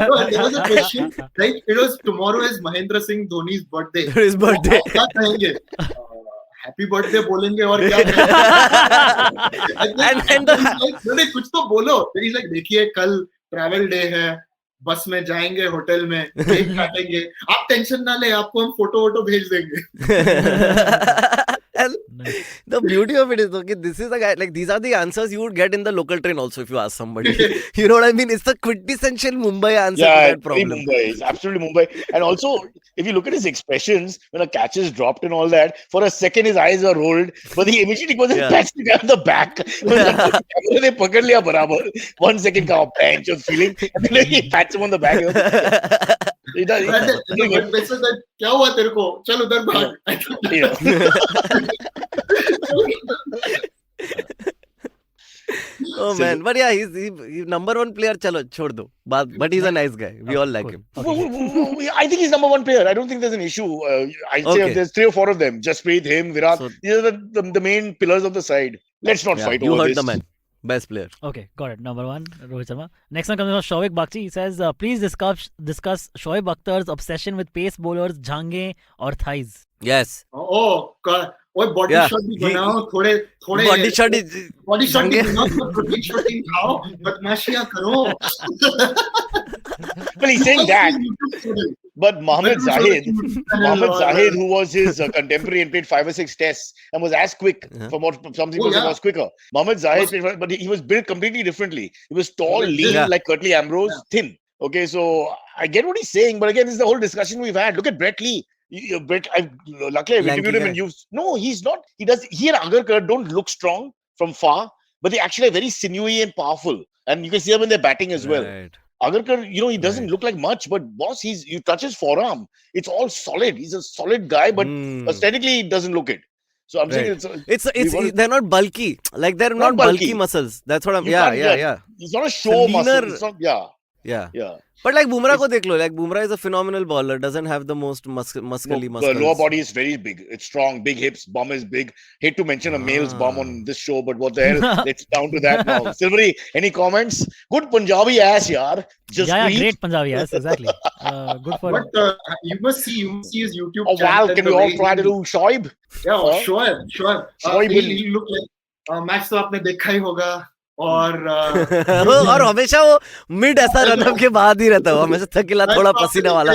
E: No, there was a question, like it was tomorrow is Mahendra Singh Dhoni's birthday.
A: His birthday.
E: क्या कहेंगे? Happy birthday बोलेंगे और क्या? नहीं कुछ तो बोलो. He's like, देखिए कल travel day है. बस में जाएंगे होटल में केक काटेंगे आप टेंशन ना ले आपको हम फोटो भेज देंगे.
A: And the beauty of it is, okay, this is the guy, like these are the answers you would get in the local train also if you ask somebody. You know what I mean? It's the quintessential Mumbai answer to that problem.
B: Mumbai. It's absolutely Mumbai. And also, if you look at his expressions, when a catch is dropped and all that, for a second his eyes are rolled, but he immediately goes and pats the guy on the back. They pakad liya barabar. 1 second ka bench of feeling, and then he pats him on the back.
E: क्या हुआ तेरे को चल उधर भाग.
A: Oh man, but yeah, he's number one player. Chalo, chhod do. But he's a nice guy. We all like him.
B: I think he's number one player. I don't think there's an issue. I'd say there's 3 or 4 of them. Jasprit, him, Virat. These are the main pillars of the side. Let's not fight over this.
A: You heard the man. Best player.
D: Okay, got it. Number 1, Rohit Sharma. Next one comes from Shoaib Bakshi. He says, please discuss Shoaib Akhtar's obsession with pace bowlers, jhange or thighs.
A: Yes.
E: Oh, God. और body
A: Yeah,
E: shot भी
A: he-
E: बनाओ, थोड़े थोड़े
A: body shot is
E: body shot भी
A: जंगे-
E: बनाओ, protein shooting खाओ, बदमाशियां करो.
B: Well, he's saying that. But Mohammad Zahid, who was his contemporary and played 5 or 6 tests and was as quick,
A: Yeah.
B: from what some people say was quicker. Mohammad Zahid, but he was built completely differently. He was tall, lean,
A: Yeah.
B: like Curtly Ambrose, thin. Okay, so I get what he's saying, but again, this is the whole discussion we've had. Look at Brett Lee. Brett, luckily I've
A: Lanky
B: interviewed him
A: guy.
B: and you've. No, he's not. He and Agarkar don't look strong from far, but they actually are very sinewy and powerful. And you can see them when they're batting as well.
A: Right.
B: Agarkar, he doesn't
A: Right.
B: look like much, but boss, you touch his forearm, it's all solid. He's a solid guy, but aesthetically, it doesn't look it. So I'm saying
A: They're not bulky. Like they're not bulky muscles. That's what I'm. Yeah.
B: It's not a show muscle.
A: leaner-
B: It's not, yeah.
A: But like Bumrah ko dekh lo. Like Bumrah is a phenomenal bowler. Doesn't have the most muscly
B: The
A: muscles.
B: lower body is very big. It's strong, big hips, bum is big. Hate to mention a male's bum on this show, but what the hell? Let's down to that now. Silverie, any comments? Good Punjabi ass, yaar. Just
D: Yeah,
B: breathe.
D: great Punjabi, yes, exactly. Good for him.
E: But you must see his YouTube
B: Oh
E: channel.
B: wow, can we all try to do Shoaib?
E: Yeah, sure.
B: Shoaib
E: He look like match तो आपने देखा ही होगा. और
A: और हमेशा वो mid ऐसा run up के बाद ही रहता है. वो हमेशा थकेला थोड़ा पसीना वाला.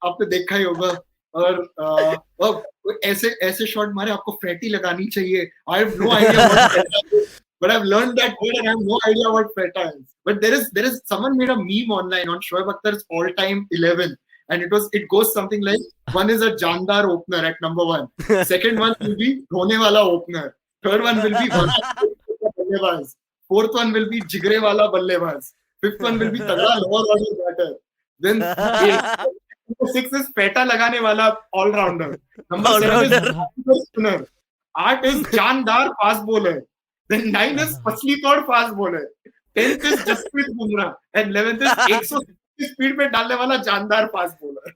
E: आपने देखा ही होगा. और ऐसे शॉट मारे आपको फैटी लगानी चाहिए. I have no idea what feta is, but I've learned that word and I have no idea what feta is. But there is someone made a meme online on Shoaib Akhtar's all-time 11, and it goes something like, one is a Jandar opener at number 1, second one will be dhone wala opener, third one will be ballebaz, fourth one will be jigre wala ballebaz, fifth one will be tagda lower order batter, then number 6 is feta lagane wala all-rounder, number 7 is spinner, 8 is Jandar fast bowler, then 9 is Pasli Tod fast bowler, 10th is Jasprit Bumrah, and 11th is 160 speed पे डालने वाला जानदार fast bowler.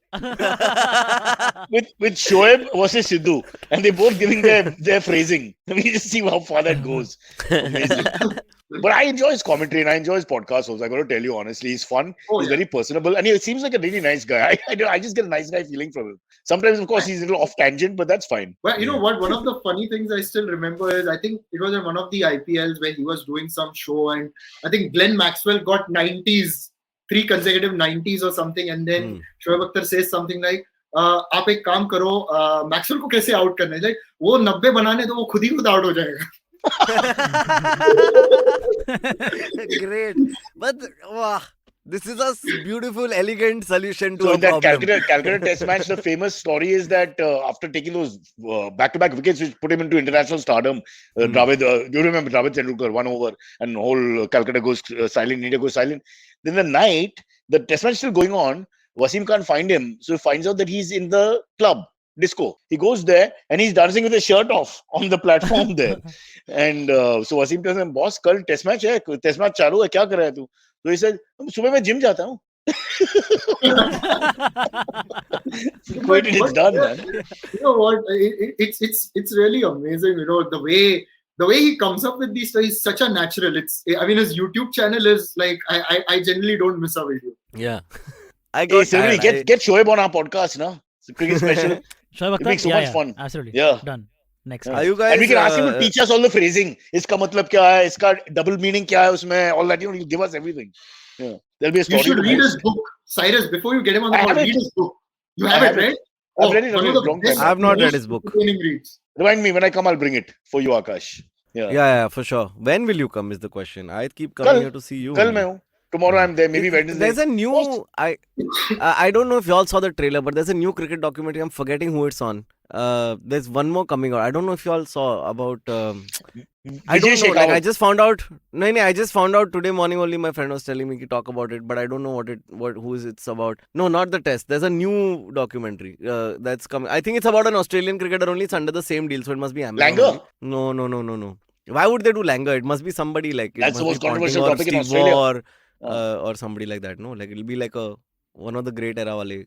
B: With Shoaib versus Sidhu, and they both giving their phrasing. We just see how far that goes. Amazing. But I enjoy his commentary and I enjoy his podcast also. I got to tell you honestly, he's fun. He's very personable, and he seems like a really nice guy. I just get a nice guy feeling from him. Sometimes, of course, he's a little off tangent, but that's fine.
E: But you know what? One of the funny things I still remember is I think it was in one of the IPLs where he was doing some show, and I think Glenn Maxwell got 90s. 3 consecutive 90s or something, and then Shoaib Akhtar says something like, आप एक काम करो, Maxwell को कैसे out करना है, वो 90 बनाने तो वो खुद ही खुद आउट हो जाएगा.
A: Great. But wow, this is a beautiful, elegant solution to
B: So
A: a
B: in that
A: problem.
B: Calcutta Test match, the famous story is that after taking those back-to-back wickets which put him into international stardom, Dravid, you remember Dravid Tendulkar, 1 over, and whole Calcutta goes silent, India goes silent. Then the night, the Test match is still going on, Wasim can't find him, so he finds out that he's in the club disco. He goes there and he's dancing with his shirt off on the platform there. And so Wasim tells him, boss, kal test match hai, test match chalu hai, kya kar raha hai tu? So he said, subah main gym jata hu. It's done, man.
E: You know what? It's really amazing. You know the way he comes up with these stories, such a natural. His YouTube channel is like I generally don't miss a video.
A: Yeah.
B: Get Shoaib on our podcast, na? It's a cricket special.
D: Shoaib
B: It
D: Akhtar,
B: makes so much fun.
D: Absolutely.
B: Yeah.
D: Done. Next.
A: Are you guys?
B: And we can ask him to teach us all the phrasing. Iska matlab kya hai? Iska double meaning kya hai usme? All that, he'll give us everything. Yeah. There'll be a story.
E: You should read his book, Cyrus, before you get him on the
B: I
E: call.
B: have
E: Read
B: it.
E: his book. You have it, right?
B: I've read it
E: one
B: a
E: of the
B: long
E: best,
B: time.
A: I have not read
E: most
A: his book.
E: entertaining reads.
B: Remind me when I come, I'll bring it for you, Aakash.
A: Yeah, for sure. When will you come is the question. I keep coming here to see you.
B: Kal main hu. Tomorrow I'm there. Maybe Wednesday.
A: There's a new. I don't know if you all saw the trailer, but there's a new cricket documentary. I'm forgetting who it's on. There's one more coming out. I don't know if you all saw about. I don't know. Like I just found out. No, I just found out today morning only. My friend was telling me to talk about it, but I don't know who is it's about. No, not the test. There's a new documentary that's coming. I think it's about an Australian cricketer only. It's under the same deal, so it must be Amazon.
B: Langer?
A: No. Why would they do Langer? It must be somebody like.
B: That's the most controversial
A: Ponting or
B: topic in
A: Steve
B: Australia.
A: or somebody like that. No, like it'll be like one of the great era wale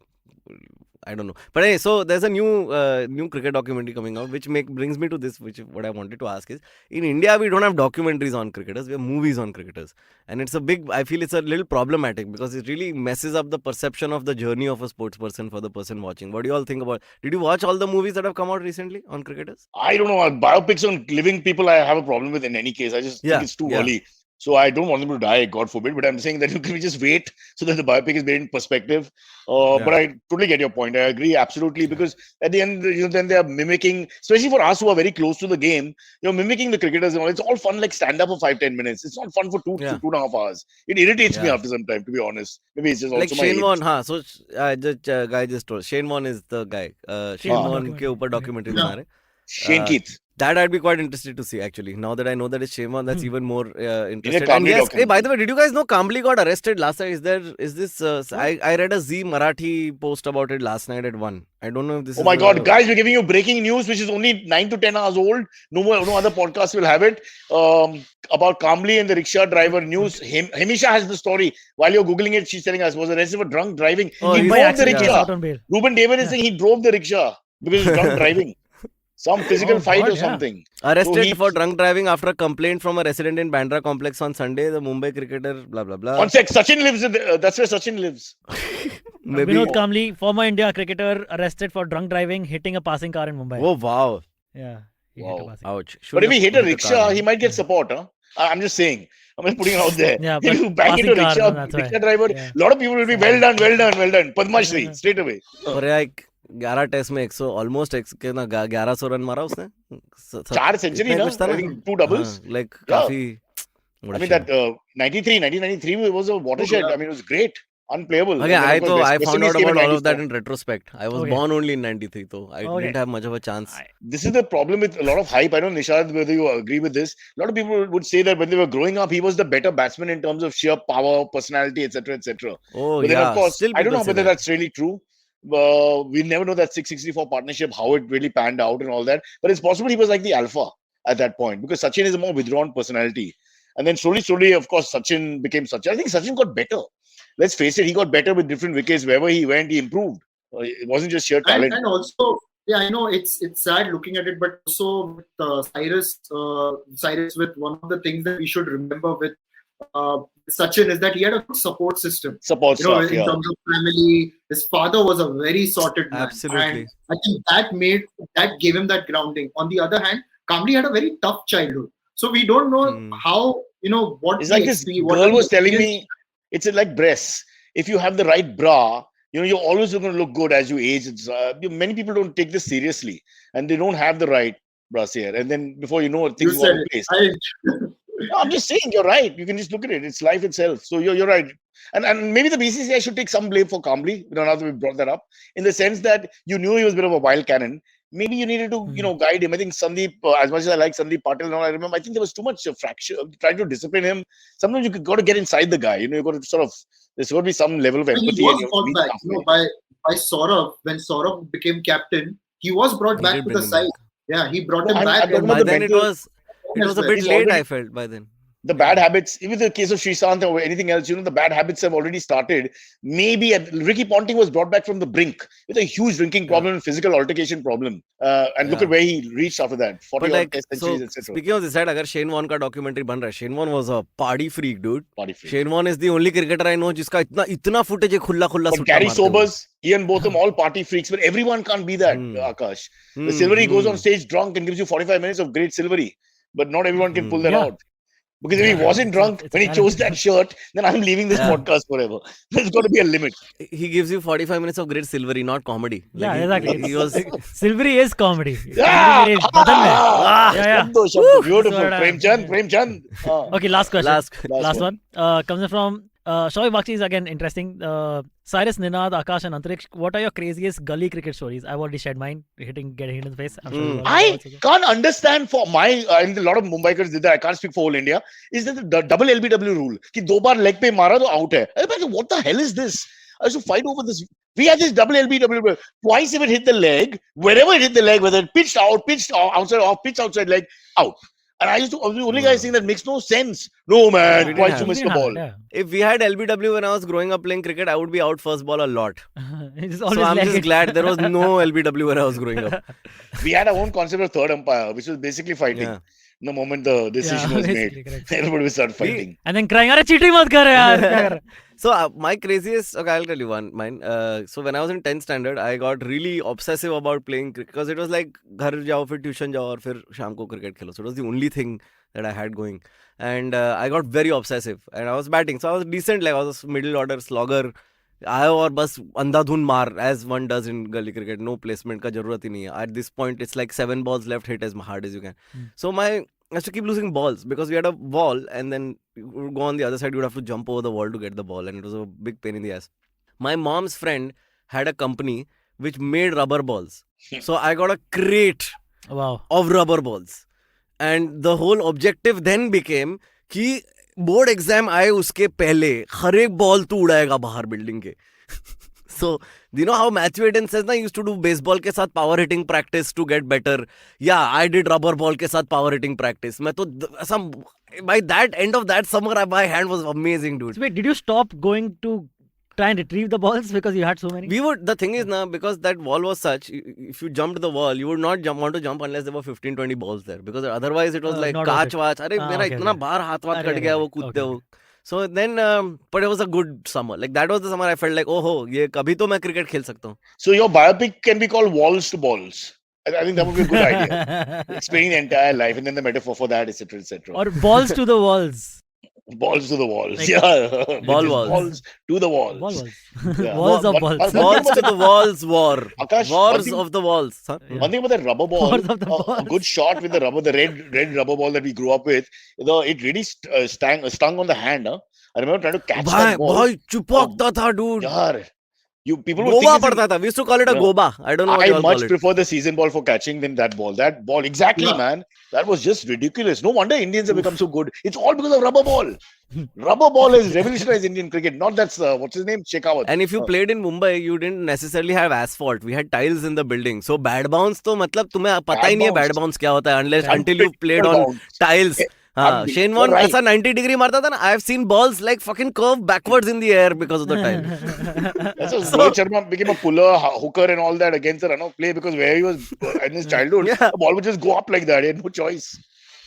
A: I don't know. But hey, so there's a new cricket documentary coming out, which brings me to this, which what I wanted to ask is, in India we don't have documentaries on cricketers, we have movies on cricketers, and I feel it's a little problematic because it really messes up the perception of the journey of a sports person for the person watching. What do you all think about? Did you watch all the movies that have come out recently on cricketers?
B: I don't know. Biopics on living people, I have a problem with in any case. I just think it's too early. So I don't want them to die, God forbid. But I'm saying that you can just wait so that the biopic is made in perspective. But I totally get your point. I agree absolutely, because at the end, then they are mimicking, especially for us who are very close to the game, mimicking the cricketers and all. It's all fun, like stand up for 5-10 minutes. It's not fun for 2.5 hours. It irritates me after some time, to be honest. Maybe it's just
A: like
B: also
A: Shane
B: my
A: Warne, So the guy just told. Shane Warne is the guy. Shane Warne ke upar documentary bana rahe.
B: Shane Keith.
A: That I'd be quite interested to see, actually. Now that I know that it's Shane Warne, that's even more interesting.
B: And
A: yes, hey, by the way, did you guys know Kambli got arrested last night? Is this? I read a Z Marathi post about it last night at 1. I don't know if this.
B: Oh my God, guys, we're giving you breaking news, which is only 9 to 10 hours old. No other podcast will have it. About Kambli and the rickshaw driver news. Hamisha has the story. While you're googling it, she's telling us was arrested for drunk driving. He drove the rickshaw. Ruben David is saying he drove the rickshaw because of drunk driving. Some physical fight or something.
A: Arrested for drunk driving after a complaint from a resident in Bandra complex on Sunday. The Mumbai cricketer, blah, blah, blah.
B: One sec, Sachin lives. That's where Sachin lives.
D: Vinod Kambli, former India cricketer, arrested for drunk driving, hitting a passing car in Mumbai.
A: Oh, wow.
D: Yeah.
B: Wow.
A: Ouch.
B: But if he hit a rickshaw, he might get support. Huh? I'm just saying. I'm just putting it out there.
D: Yeah,
B: if you bang into a rickshaw driver, a lot of people will be well done. Padma Shri, straight away.
A: 11 test में 100 almost 1100 run मारा उसने
B: 4 century ना I think 2 doubles
A: like काफी
B: I mean that 1993 was a watershed. I mean it was great, unplayable.
A: Okay, I found out about all of that in retrospect. I was born only in 93, so I didn't have much of a chance.
B: This is the problem with a lot of hype. I don't know, Nishad, whether you agree with this. A lot of people would say that when they were growing up, he was the better batsman in terms of sheer power, personality, etc., etc. But then, of course, I don't know whether that's really true. We never know that 664 partnership, how it really panned out and all that. But it's possible he was like the alpha at that point, because Sachin is a more withdrawn personality. And then slowly, of course, Sachin became Sachin. I think Sachin got better. Let's face it, he got better with different wickets. Wherever he went, he improved. It wasn't just sheer talent.
E: And also, yeah, I know it's sad looking at it, but also with Cyrus, with one of the things that we should remember with Sachin is that he had a good support system. In terms of family, his father was a very sorted man.
A: Absolutely.
E: And I think that gave him that grounding. On the other hand, Kambli had a very tough childhood. So we don't know how, what...
B: It's like this girl was telling me, it's like breasts. If you have the right bra, you're always going to look good as you age. Many people don't take this seriously and they don't have the right brassiere. And then before you know it, things go out of place. No, I'm just saying, you're right. You can just look at it. It's life itself. So you're right. And maybe the BCCI should take some blame for Kambli, now that we brought that up, in the sense that you knew he was a bit of a wild cannon. Maybe you needed to, guide him. I think Sandeep, as much as I like Sandeep Patil now, I remember, I think there was too much fracture, trying to discipline him. Sometimes you got to get inside the guy. You got to sort of, there's got to be some level of empathy.
E: He was brought back, by Saurav. When Saurav became captain, he was brought back to the side. Yeah, he brought him back.
A: By then it was a bit late, I felt, by then.
B: The bad habits, even the case of Srishant or anything else, the bad habits have already started. Maybe Ricky Ponting was brought back from the brink with a huge drinking problem and physical altercation problem. And look at where he reached after that. 40 test centuries, etc.
A: Speaking of this side, agar Shane Warne ka documentary ban raha hai, Shane Warne was a party freak, dude.
B: Party freak.
A: Shane Warne is the only cricketer I know jiska itna footage hai khulla
B: But Gary Sobers, Ian Botham, all party freaks. But everyone can't be that, Aakash. The Silverie goes on stage drunk and gives you 45 minutes of great Silverie. But not everyone can pull that out. Because if he wasn't drunk when he chose that shirt, then I'm leaving this podcast forever. There's got to be a limit.
A: He gives you 45 minutes of great Silverie, not comedy.
D: Exactly. Silverie is comedy.
B: Beautiful. Premchand.
D: Okay, last question.
A: Last
D: one. Comes from Shoaib Bakshi is again interesting. Cyrus, Nishad, Aakash and Antariksh, what are your craziest gully cricket stories? I've already shared mine, getting hit in the face.
B: I can't understand for and a lot of Mumbaikars did that, I can't speak for whole India, is that the double LBW rule. Ki 2 baar leg pe mara to out hai. What the hell is this? I used to fight over this. We had this double LBW. Twice if it hit the leg, wherever it hit the leg, whether it pitched outside, off, pitched outside leg, out. And I was the only guy saying that makes no sense. No, man,
A: didn't
B: why
A: have.
B: you miss the
D: Didn't have
B: ball?
D: it, yeah.
A: If we had LBW when I was growing up playing cricket, I would be out first ball a lot.
D: It's
A: So
D: always
A: I'm
D: like
A: just
D: it.
A: glad there was no LBW when I was growing up.
B: We had our own concept of third umpire, which was basically fighting.
A: Yeah.
B: The moment the decision
D: Yeah,
B: was
D: basically,
B: made,
D: correct.
B: everybody would start fighting.
D: And then crying, "Arey cheating mat kar yaar, kya kar raha hai?"
A: So my craziest, okay, I'll tell you mine. So when I was in 10th standard, I got really obsessive about playing cricket because it was like घर जाओ फिर tuition जाओ और फिर शाम को cricket Khelo. So it was the only thing that I had going, and I got very obsessive. And I was batting, so I was decent, like I was middle order slogger. आए और बस अंधाधुन मार as one does in gully cricket. No placement का जरूरत ही नहीं है. At this point, it's like 7 balls left, hit as hard as you can. So I used to keep losing balls because we had a wall, and then you would go on the other side, you would have to jump over the wall to get the ball, and it was a big pain in the ass. My mom's friend had a company which made rubber balls. So I got a crate
D: Wow.
A: of rubber balls. And the whole objective then became कि board exam आए उसके पहले हर एक ball तू उड़ाएगा बाहर building के. So, you know how Matthew Hayden says ना, used to do baseball के साथ power hitting practice to get better. Yeah, I did rubber ball के साथ power hitting practice. मैं तो ऐसा by that end of that summer, my hand was amazing, dude.
D: So wait, did you stop going to try and retrieve the balls because you had so many?
A: We would, the thing is now, because that wall was such, if you jumped the wall, you would not want to jump unless there were 15-20 balls there, because otherwise it was like
D: not worth
A: कांच
D: it.
A: Watch, अरे मेरा
D: Okay,
A: इतना
D: okay.
A: बार हाथ वाथ
D: अरे,
A: cut गया वो
D: okay,
A: कूदते
D: okay.
A: हो. So then, but it was a good summer. Like that was the summer I felt like, oh, ये कभी तो मैं cricket खेल सकता हूँ.
B: So your biopic can be called Walls to Balls. I think that would be a good idea. Explaining the entire life and then the metaphor for that, etc., etc.
D: Or balls to the walls.
B: Balls to the walls.
D: Like-
B: Yeah.
A: Ball
B: Just
A: walls.
B: Balls to the walls.
D: Balls.
B: Yeah.
D: Walls of
B: One-
D: balls.
B: one-
A: Balls to the walls war.
B: Akash, one
A: Wars
B: thing-
A: of the walls. Huh?
B: One thing about that rubber ball,
D: Wars of the
B: a
D: balls.
B: good shot with the rubber, the red rubber ball that we grew up with, it really stung on the hand. Huh? I remember trying to catch that ball.
A: भाई चिपकता था dude.
B: Yaar, people would
A: Gauba
B: think it's
A: पड़ता था. We used to call it a
B: Yeah.
A: goba. I don't know what
B: I
A: you all
B: much
A: call it.
B: prefer the season ball for catching than that ball. That ball, exactly,
E: Yeah.
B: man. That was just ridiculous. No wonder Indians have become so good. It's all because of rubber ball. Rubber ball has revolutionized Indian cricket. Not that's what's his name, Shekhawat.
A: And if you played in Mumbai, you didn't necessarily have asphalt. We had tiles in the building. So bad bounce तो मतलब तुम्हें पता ही नहीं है bad bounce क्या होता है unless until you played on tiles. हाँ, Shane Warne
B: right.
A: ऐसा 90 degree मारता था ना. I have seen balls like fucking curve backwards in the air because of the tile.
B: That's why Rohit Sharma became a puller, hooker, and all that against the run-off play because where he was in his childhood,
A: Yeah.
B: the ball would just go up like that. He had no choice.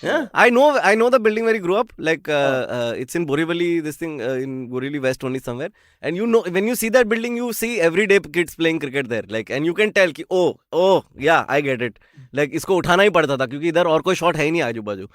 A: Yeah, I know the building where he grew up. Like it's in Borivali, this thing in Borivali West only somewhere. And you know, when you see that building, you see everyday kids playing cricket there. Like, and you can tell कि oh, yeah, I get it. Like इसको उठाना ही पड़ता था क्योंकि इधर और कोई shot है ही नहीं आजू बाजू.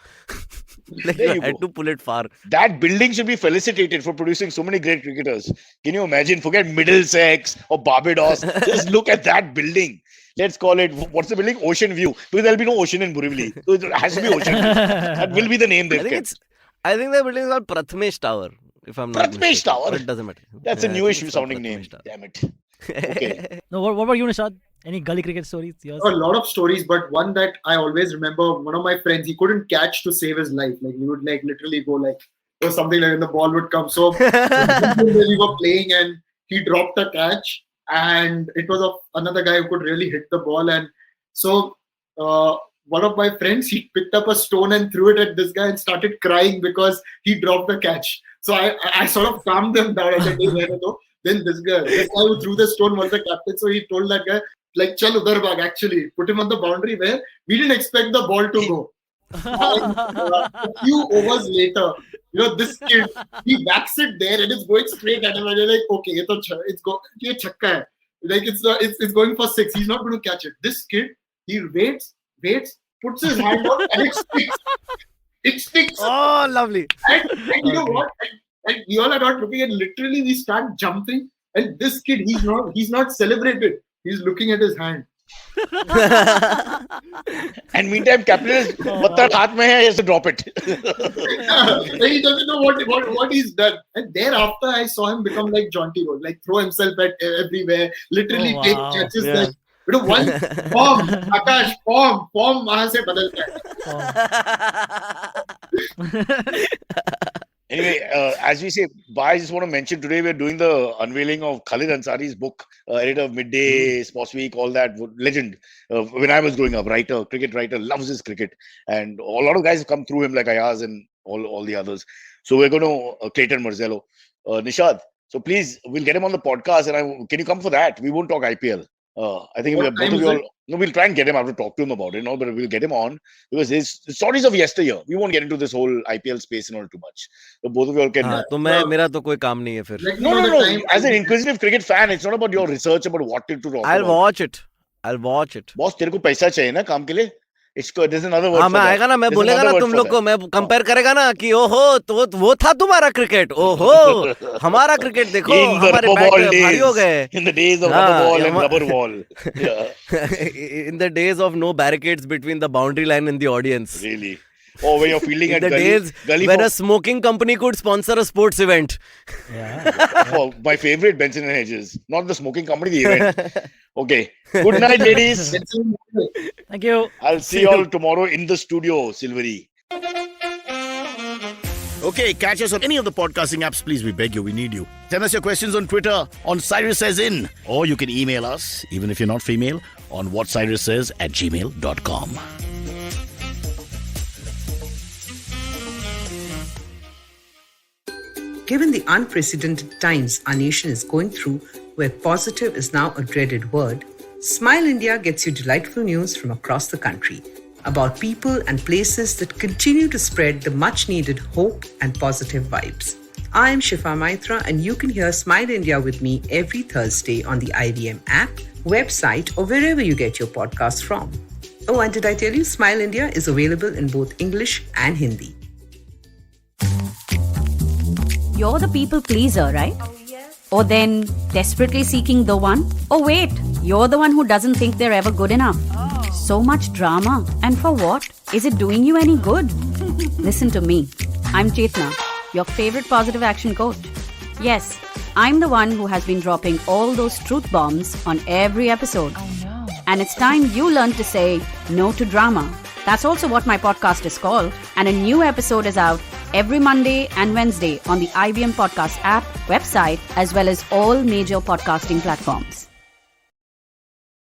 A: Like
B: There
A: you
B: you
A: had
B: go.
A: to pull it far.
B: That building should be felicitated for producing so many great cricketers. Can you imagine? Forget Middlesex or Barbados. Just look at that building. Let's call it, what's the building? Ocean View. Because there'll be no ocean in Borivali. So it has to be Ocean View. That will be the name
A: I
B: they've
A: think
B: kept.
A: I think the building is called Prathmesh Tower. If I'm not
B: Prathmesh
A: mistaken.
B: Tower?
A: But it doesn't matter.
B: That's a
A: Yeah, I
B: newish
A: think it's called
B: sounding name.
A: Prathmesh Tower.
B: Damn it. Okay.
D: No, what about you, Nishad? Any gully cricket stories? Yours?
E: A lot of stories, but one that I always remember, one of my friends, he couldn't catch to save his life. Like he would like literally go like, or something like when the ball would come. So we were playing and he dropped the catch and it was another guy who could really hit the ball. And so one of my friends, he picked up a stone and threw it at this guy and started crying because he dropped the catch. So I sort of calmed them down. I said, hey, no. Then this guy who threw the stone was the captain. So he told that guy, like, chal udhar bhag, actually. Put him on the boundary where we didn't expect the ball to go. And, a few overs later, this kid, he backs it there and it's going straight at him. And you're like, okay, it's chakka hai. Like, it's going for 6. He's not going to catch it. This kid, he waits, puts his hand out and it sticks. It sticks.
A: Oh, lovely.
E: And you know what? And we all are not looking at, literally we start jumping and this kid, he's not celebrated. He's looking at his hand.
B: And meantime, captain is pattar haath mein hai, he has to drop it.
E: And he doesn't know what he's done. And thereafter, I saw him become like Jaunty Road, like throw himself at everywhere, literally take catches
A: Yeah.
E: like, one form, Aakash, form, wahan se badalta hai.
B: Anyway, as we say, I just want to mention today we're doing the unveiling of Khalid Ansari's book, editor of Midday, Sports Week, all that legend. When I was growing up, writer, cricket writer, loves his cricket, and a lot of guys have come through him like Ayaz and all the others. So we're going to Clayton Marzello, Nishad. So please, we'll get him on the podcast, and can you come for that? We won't talk IPL. I think
E: What
B: both
E: time
B: of
E: is
B: you all.
E: it?
B: No, we'll try and get him. I have to talk to him about it, but we'll get him on because his stories of yesteryear. We won't get into this whole IPL space and all too much. So both of you all can.
A: हाँ, तो मेरा तो कोई काम नहीं है फिर.
E: Let me
B: No,
E: know
B: no,
E: the
B: no.
E: time.
B: As an inquisitive cricket fan, it's not about your research about what to talk
A: I'll
B: about.
A: watch it. I'll watch it.
B: Boss, तेरे को पैसा चाहिए ना काम के लिए? There's another word
A: हाँ
B: for
A: मैं
B: that.
A: आएगा ना, मैं
B: There's
A: बोलेगा
B: another
A: ना
B: word
A: तुम
B: for
A: लोग
B: that.
A: को, मैं कंपेयर करेगा ना कि ओहो तो वो था तुम्हारा क्रिकेट, ओहो हमारा क्रिकेट देखो,
B: In the
A: हमारे
B: rubber
A: बैट
B: ball
A: भारी हो
B: days,
A: गए.
B: in the days of
A: हाँ,
B: rubber ball and
A: हमा-
B: rubber ball. Yeah,
A: In the days of no barricades between the boundary line and the audience.
B: really. Oh, when you're fielding
A: In
B: at
A: the
B: Gully,
A: days
B: Gully
A: when
B: for,
A: a smoking company could sponsor a sports event.
B: for my favorite Benson and Hedges, not the smoking company, the event. Okay. Good night, ladies.
D: Thank you.
B: I'll see you all tomorrow in the studio, Silverie. Okay, catch us on any of the podcasting apps, please. We beg you, we need you. Send us your questions on Twitter on Cyrus Says In, or you can email us, even if you're not female, on whatcyrussays@gmail.com.
G: Given the unprecedented times our nation is going through, where positive is now a dreaded word, Smile India gets you delightful news from across the country about people and places that continue to spread the much-needed hope and positive vibes. I am Shifa Maitra, and you can hear Smile India with me every Thursday on the IVM app, website, or wherever you get your podcasts from. Oh, and did I tell you Smile India is available in both English and Hindi.
H: You're the people pleaser, right? Oh, yes. Or then desperately seeking the one? Oh, wait, you're the one who doesn't think they're ever good enough. Oh. So much drama. And for what? Is it doing you any good? Listen to me. I'm Chetna, your favorite positive action coach. Yes, I'm the one who has been dropping all those truth bombs on every episode. Oh, no. And it's time you learn to say no to drama. That's also what my podcast is called. And a new episode is out every Monday and Wednesday on the IBM Podcast app, website, as well as all major podcasting platforms.